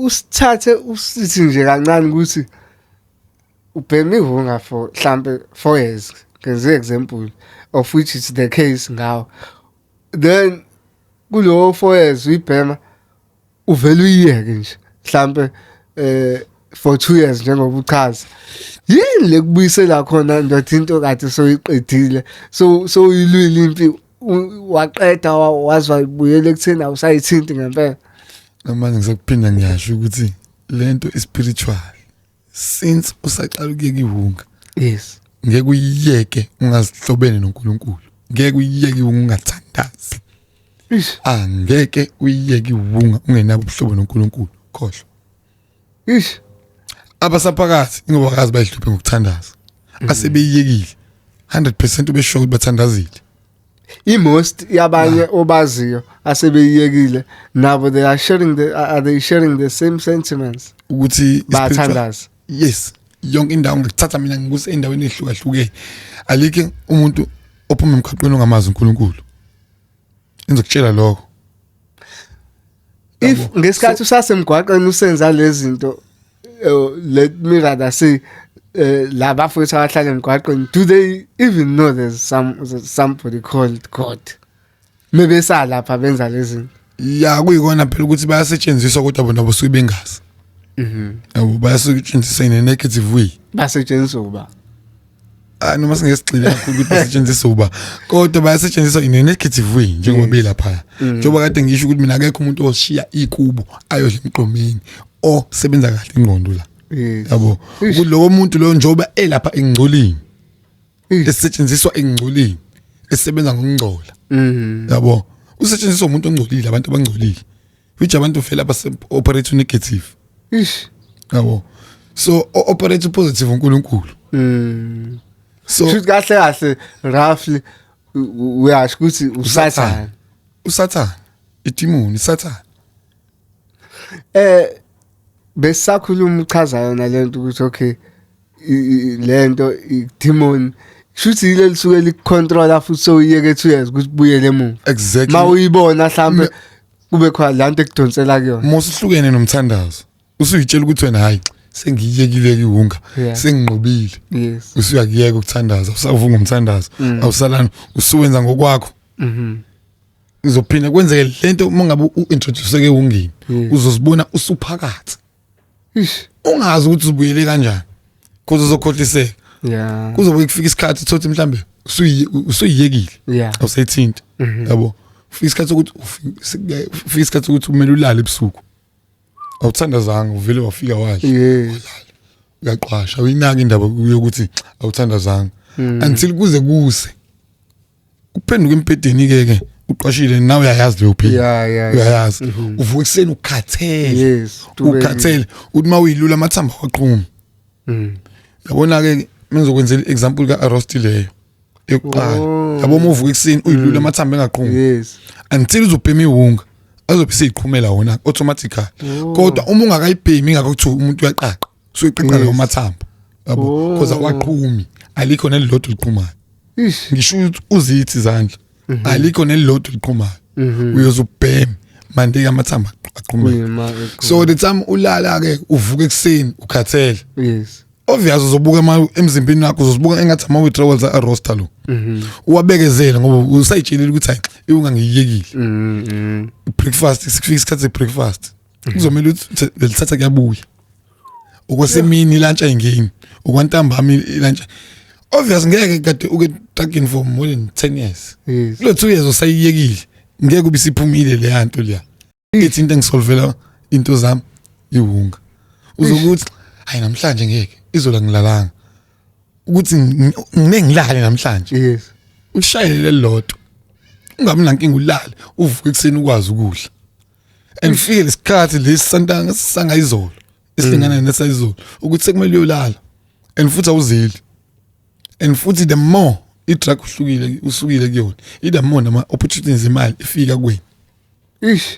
usithathe usithi nje kancane ukuthi ubheme ivunga for mhlambe 4 years ngenze example of which is the case ngawo. Then kulo 4 years uyibhema uvela uyiyeke nje mhlambe for 2 years njengoba uchaza. Yini lekubuyisela khona ndothi into kade soyiqedile so uyilwile impi waqeda wazwa ibuyele ekuthena usayithinti ngempela. Manje ngisakuphinda ngiyasho ukuthi lento spiritual since usaqala ukuyeka ivunga. Yes. Ngeke uyiyeke ungazihlobene noNkulunkulu. Ngeke uyiyeke ungathandazi. Angeke uyiyeke ivunga ungenabo ubuhlobo noNkulunkulu. Khohlwa. Ish. Abasaphakathi ingobakazi bayihluphe ngokuthandaza. Asebeyiyekile 100% ubesho ukuthi bathandazile. Most yabanye obaziyo asebeyiyekile nabo they are sharing the same sentiments ukuthi bathandaza. Yes, yonke indawo ngikuthatha mina ngikuze endaweni ehlukahlukene. Alike umuntu ophuma emkhaqweni ongamazi uNkulunkulu. Ngizokutshela lokho. If ngesikhathi usasemgwaqeni usenza lezi zinto let me rather say laba futhi abahlala emgwaqeni, do they even know there's somebody called God? Maybe salapha benza lezi zinto. Ya kuyikona phela ukuthi bayasetshenziswa kodwa bona bosuke bengazi. Yabo bayasetshenziswa in a negative way. Basetshenziswa uba. Noma singesigcile kakhulu ukuthi basetshenziswa uba. Kodwa bayasetshenziswa in a negative way njengoba belapha. Njengoba kade ngisho ukuthi mina akekho umuntu oshiya ikubo ayodla emqomeni o sebenza kahle ingqondo la. Yabo kulowo muntu lo njoba elapha engcolini esetshenziswa engcolini esebenza ngokungcola. Yabo usetshenziswa umuntu ongcolile abantu abangcolile which abantu vele abase operate negative. Yabo so operate positive uNkulunkulu. So kahle roughly uyasho ukuthi uSathane idemon Satan. Besakhuluma uchaza yona lento ukuthi okay lento idemon shuthi ile lisuke licontroller futhi so uyeke 2 years ukuthi buyele emuva. Exactly. Mawuyibona mhlambe kube khona lanto ekudonsela kuyona. Mosuhlukene nomthandazo. Usuyitshela ukuthi wena hayi sengiyekile iwunga senginqobile. Yes. Usuyakuyeka ukuthandaza usavunga umthandazo awusalana usuwenza ngokwakho. Uzophinda kwenzeke lento mangabe uintroduce ke ungini uzozibona usuphakathi. Ungazi ukuthi uzibuyele kanjani. Kuze uzokhohliseka. Yeah. Kuzobe kufika isikhathi uthothi mhlambe usuyiyekile Yeah. awusayithinta yabo ufika isikhathi ukuthi kumele ulale ebusuku awuthandazanga uvele wafika wadla Yes. uyaqhwasha uyinaka indaba yokuthi awuthandazanga until kuze kuse uphenduka empedeni ke uqwashile nawe uyayazi leyo phela Yeah. uyayazi uvuka ekseni ukhathele Yes. ukhathele uthi mawuyilula amathamba waqhuma yabona ke mengizokwenzela example ka Arosti leyo yokuqala yabo uvuka ekseni uyilula amathamba engaqhuma Yes. until uzobhema ihunga azobe seyiqhumela wona automatically kodwa uma ungakayibhemi ngakuthi umuntu uyaqaqa usuyiqaqa lawo mathamba yabo because awaqhumi alikho nelilodwa liqhumayo Ish. ngisho ukuthi uzithi izandla alikho nelilodwa liqhumayo uyozubhema manje amathamba aqhumile so the time ulala ke uvuka ekseni ukhathele Yes. obvious uzobuka emzimbeni wakho uzobuka engathi ama withdrawals a-roster lo uwabekezela ngoba usayitshelile ukuthi hayi ungangiyekile breakfast sikufika isikhathi se-breakfast kuzomela ukuthi lithatha kuyabuya okwasemini lunch ayingeni okwantambama lunch obvious ngeke kade uke tracking for more than 10 years Yes. lo 2 years usayiyekile ngeke ubisiphumile le yanto leya ithi into engisolvela into zami ihunga uzokuthi hayi namhlanje ngeke izola ngilalanga ukuthi ngingilale namhlanje Yes. ushayele lelodwa ungabi nankinga ulale uvuke ekseni ukwazi ukudla and feel isikhathi lesisantanga sangayizolo esilingana nesayizolo ukuthi sekumele uyolala and futhi awuzeli and futhi the more i-drug usukile kuyona the more nama opportunities imali ifika kuwena Ish.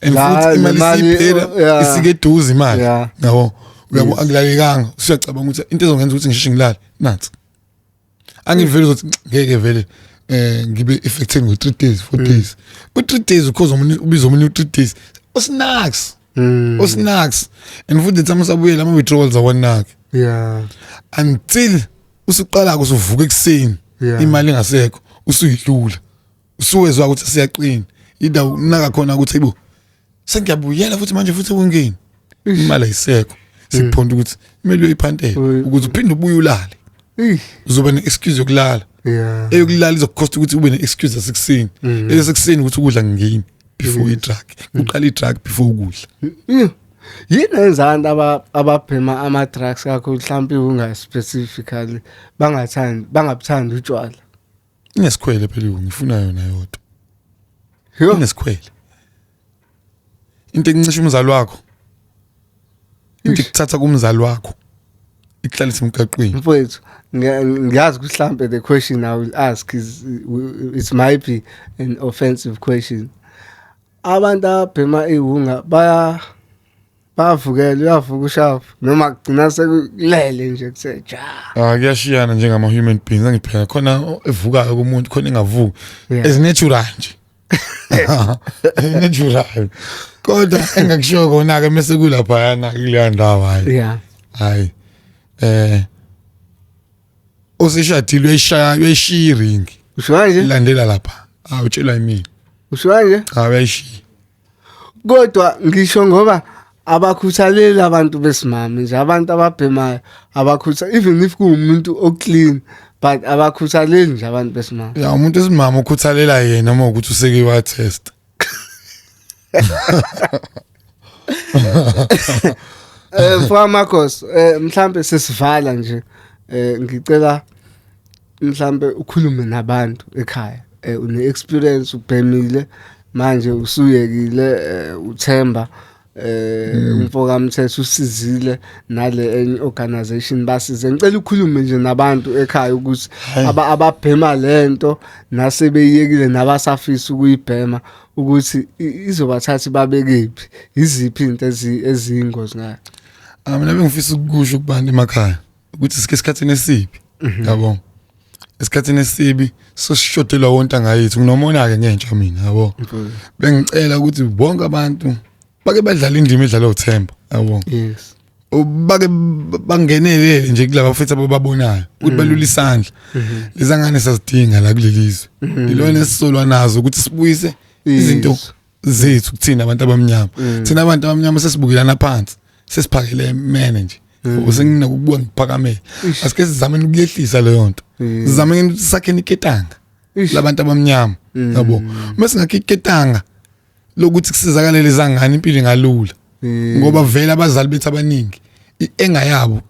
and La, futhi imali imali, siphela yeah. isike eduze imali Yeah. yabo uyabo akulalekanga usuyacabanga ukuthi into ezongenza ukuthi ngisheshe ngilale nathi angivele ukuthi ngeke vele ngibe affected ngo 3 days 4 days ku 3 days because ubiza umuntu 3 days osnacks and futhi the time sabuyela ama withdrawals awanaki Yeah. until usuqala kusuvuka ekseni Yeah. imali engasekho usuyidlula usuwezwa ukuthi siyaqina ida unaka khona ukuthi hayibo sengiyabuyela futhi manje futhi ungeni imali ayisekho siphonda ukuthi kumele uyiphantele ukuthi uphinde ubuye ulale Ish. uzoba ne-excuse yokulala Yeah. eyokulala izokukhosta ukuthi ube ne-excuse yasekuseni esekuseni ukuthi ukudla ngini before i-drug uqala i-drug before ukudla Yeah. Yini enzanda ababhema ama drugs kakhulu mhlawumbe unga specifically bangabuthandi utshwala. inesikhwele phela ngifuna yona yodwa Yo. inesikhwele into encisha umzali wakho into ekuthatha kumzali wakho ikuhlalisa emgaqweni Mfowethu ngiyazi ukuthi mhlawumbe the question I will ask is it might be an offensive question. Abantu abhema ihunga bayavukela uyavuka ushafu noma kugcina sekulele nje kuseja. kuyashiyana njengama human beings angiphela khona evukayo kumuntu khona engavuki Yeah. as natural nje natural kodwa engakusho kona ke mase kulapha yana kuleya ndawo hayi Yeah. hayi osishadile uyayishiya ring Usho kanje? ilandela lapha awutshelwa yimini Usho kanje? uyayishiya Kodwa ngisho ngoba abakhuthaleli abantu besimami nje abantu ababhemayo abakhuthala even if kuumuntu oclean but abakhuthaleli nje abantu besimami. ya umuntu esimama ukhuthalela yena uma ukuthi useke wa test For Marcos mhlambe sesivala nje ngicela mhlambe ukhulume nabantu ekhaya une experience ubhemile manje usuyekile uThemba umfoka Mthetho usizile nale enye organization basize ngicela ukhulume nje nabantu ekhaya ukuthi ababhema lento nasebeyekile nabasafisa ukuyibhema ukuthi izobathatha babekephi iziphi into eziyingozi ngayo. mina bengifisa ukusho kubantu emakhaya ukuthi sike isikhathini esibi yabo isikhathini esibi sosishodelwa wonke ngayethu nginomona ke ngentsha mina yabo bengicela ukuthi bonke abantu bake badlala indima edlalwa uThemba yabo Yes. bake bangenelele nje kulabo futhi ababonayo ukuthi balula isandla lezangane sazidinga la kulelizwe ilona esisolwa nazo ukuthi sibuyise izinto zethu kuthina abantu abamnyama thina abantu abamnyama sesibukelana phansi sesiphakele mene nje usengina ukubuka ngiphakamela asike sizame ukuyehlisa leyo nto Sizame ukuthi sakhe niketanga labantu abamnyama yabo. Mase ngakiketanga lokuthi kusizakale lezangane impilo ngalula. Ngoba vele abazali bethu abaningi engayabo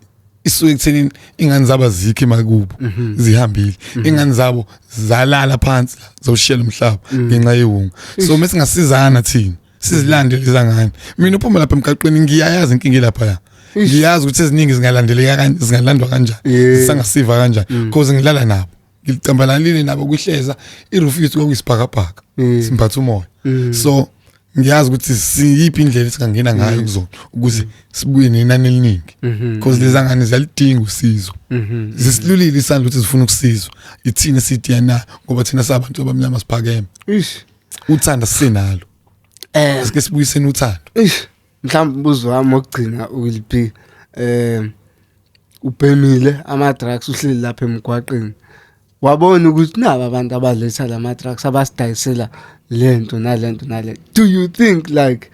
isuke ekuthenini ingane zabo azikho emakubo zihambile, ingane zabo zalala phansi zawushiyela umhlaba ngenxa yewunga. So mase ngasizana thina sizilande lezangane. Mina uphuma lapha emgaqweni ngiyayazi inkinga lapha ya. Ngiyazi ukuthi eziningi zingalandeleka kanjani, zingalandwa kanjani, sangasiva kanjani because ngilala nabo. Ngicambalalile nabo kwihleza iroof yethu kwakuyisibhakabhaka simphatha umoya. So ngiyazi ukuthi siyiphi indlela esingangena ngayo kuzona ukuze sibuye nenani eliningi because lezangane ziyalidinga usizo. Zisilulile isandla ukuthi zifuna ukusizwa. Ithina sithi yana ngoba thina sabantu abamnyama siphakeme. Uthanda sisenalo. Sike sibuyisene uthando. Mhlawumbe umbuzo wami wokugcina uLP ubhemile ama drugs uhleli lapha emgwaqeni. Wabona ukuthi naba abantu abaletha lama drugs abasidayisela lento nalento. Do you think like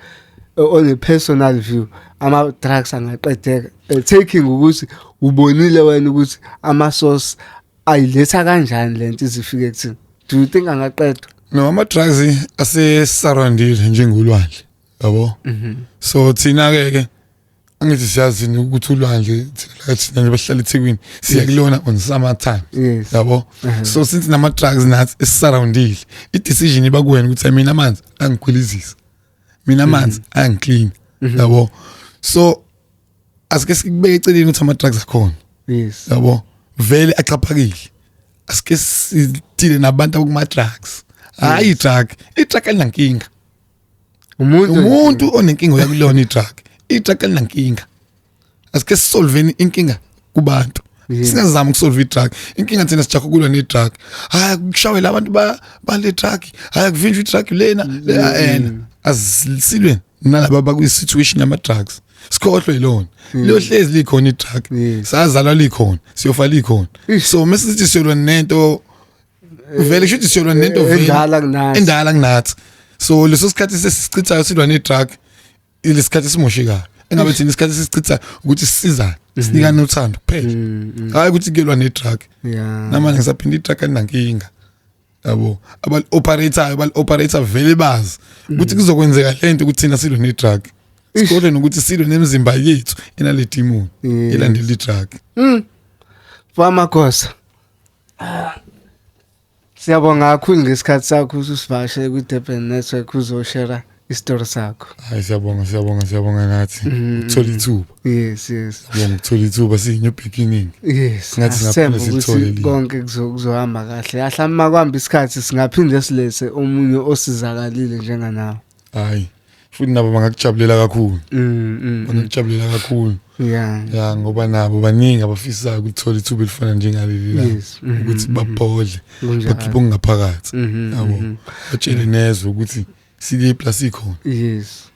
on a personal view ama drugs angaqedeka taking ukuthi ubonile wena ukuthi ama source ayiletha kanjani lento izifike kuthini? Do you think angaqedwa? No, ama drugs ase surrounded njengolwandle yabo. So thina ke angithi siyazi ukuthi ulwandle thina nje bahlala eThekwini siyakulona on summer time yabo. So since nama drugs nathi surrounded i-decision iba kuwena ukuthi mina amanzi angikhwelizisa, mina amanzi angiclean yabo. So asike sikubeke eceleni ukuthi ama drugs akhona yabo vele axhaphakile. Asike sithile nabantu abakuma drugs. Hayi i-drug alinankinga. Umuntu onenkinga uyakulona i-drug alinankinga. Asike solve inkinga kubantu. Singazama ukusolve i-drug. Inkinga thina sijakho kulwa ne-drug. Hayi kushawela abantu ba le drug. Hayi kuvinjwa i-drug lena. Asilwe nalabo bakwi situation yama drugs. Sikhohlwe ilona. Leyo hlezi likhona i-drug. Sazalwa likhona, siyofa likhona. So mase sithi siyolwa nento vele shothi siyolwa nento vele endala kunathi. So leso sikhathi sesichithayo silwa ne-drug ilesikhathi simoshikayo. Engabe thina isikhathi sesichitha ukuthi sisizane sinikane uthando kuphela. Hayi ukuthi kelwa ne-drug. Namanje ngisaphinda i-drug alinankinga. Yabo abal-operator vele bazi ukuthi kuzokwenzeka lento ukuthi thina silwe ne-drug. Sikole nokuthi silwe nemizimba yethu enalethi imuni elandela i-drug. Famakosa. Siyabonga kakhulu ngesikhathi sakho usivashele ku Durban Network uzoshare istory sakho. Hayi siyabonga nathi. Uthola ithuba. Yes. Siyabonga uthola ithuba siyinywe beginning. Yes. Ngathi sithemba ukuthi konke kuzohamba kahle. Ahlamba kwamba isikhathi singaphinde silese omunye osizakalile njenganawe. Hayi. Futhi nabo bangakujabulela kakhulu. Bangakujabulela kakhulu. Ya ngoba nabo baningi abafisa ukuthola ithuba elifana njengaleli la ukuthi baphole bakhiphe ngaphakathi yabo batshele nezwe ukuthi sike plus ikhona. Yes.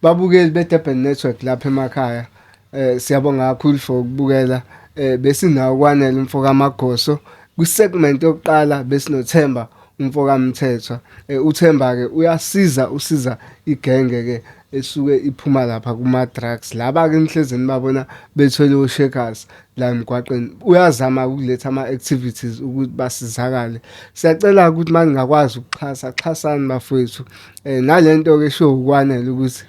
Babukeli be Durban Network lapha emakhaya siyabonga kakhulu for ukubukela besinawo kwanele umfoka Magoso ku segment yokuqala besinothemba umfoka Mthethwa. uThemba ke usiza igenge ke esuke iphuma lapha kuma drugs laba ke emhlezeni babona bethwele ushakers la emgwaqeni uyazama ukuletha ama activities ukuthi basizakale. Siyacela ukuthi manje ngakwazi ukuxhasana bafowethu nalento ke show kwanele ukuthi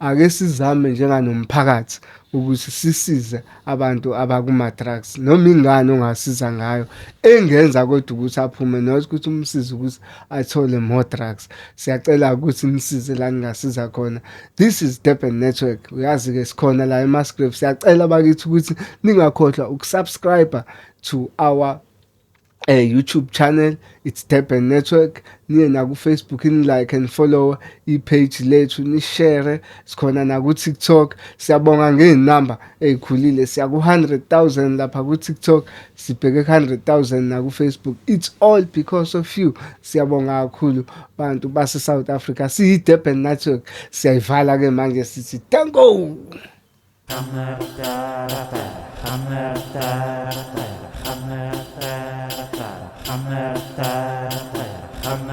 ake sizame njenganomphakathi ukuthi sisize abantu abakuma drugs noma ingane ongasiza ngayo engenza kodwa ukuthi aphume nokuthi umsize ukuthi athole more drugs. Siyacela ukuthi nimsize la ningasiza khona. This is Durban Network. Uyazi ke sikhona la eMasgrave. Siyacela bakithi ukuthi ningakhohlwa ukusubscribe to our YouTube channel. It's Durban Network. Niye na ku Facebook ni like and follow page lethu ni share. Sikhona na ku TikTok. Siyabonga ngezinamba ezikhulile siya ku 100,000 lapha ku TikTok, sibheke 100,000 na ku Facebook. It's all because of you. Siyabonga kakhulu bantu base South Africa. Siyi Durban Network. Siyayivala ke manje sithi tango. I'm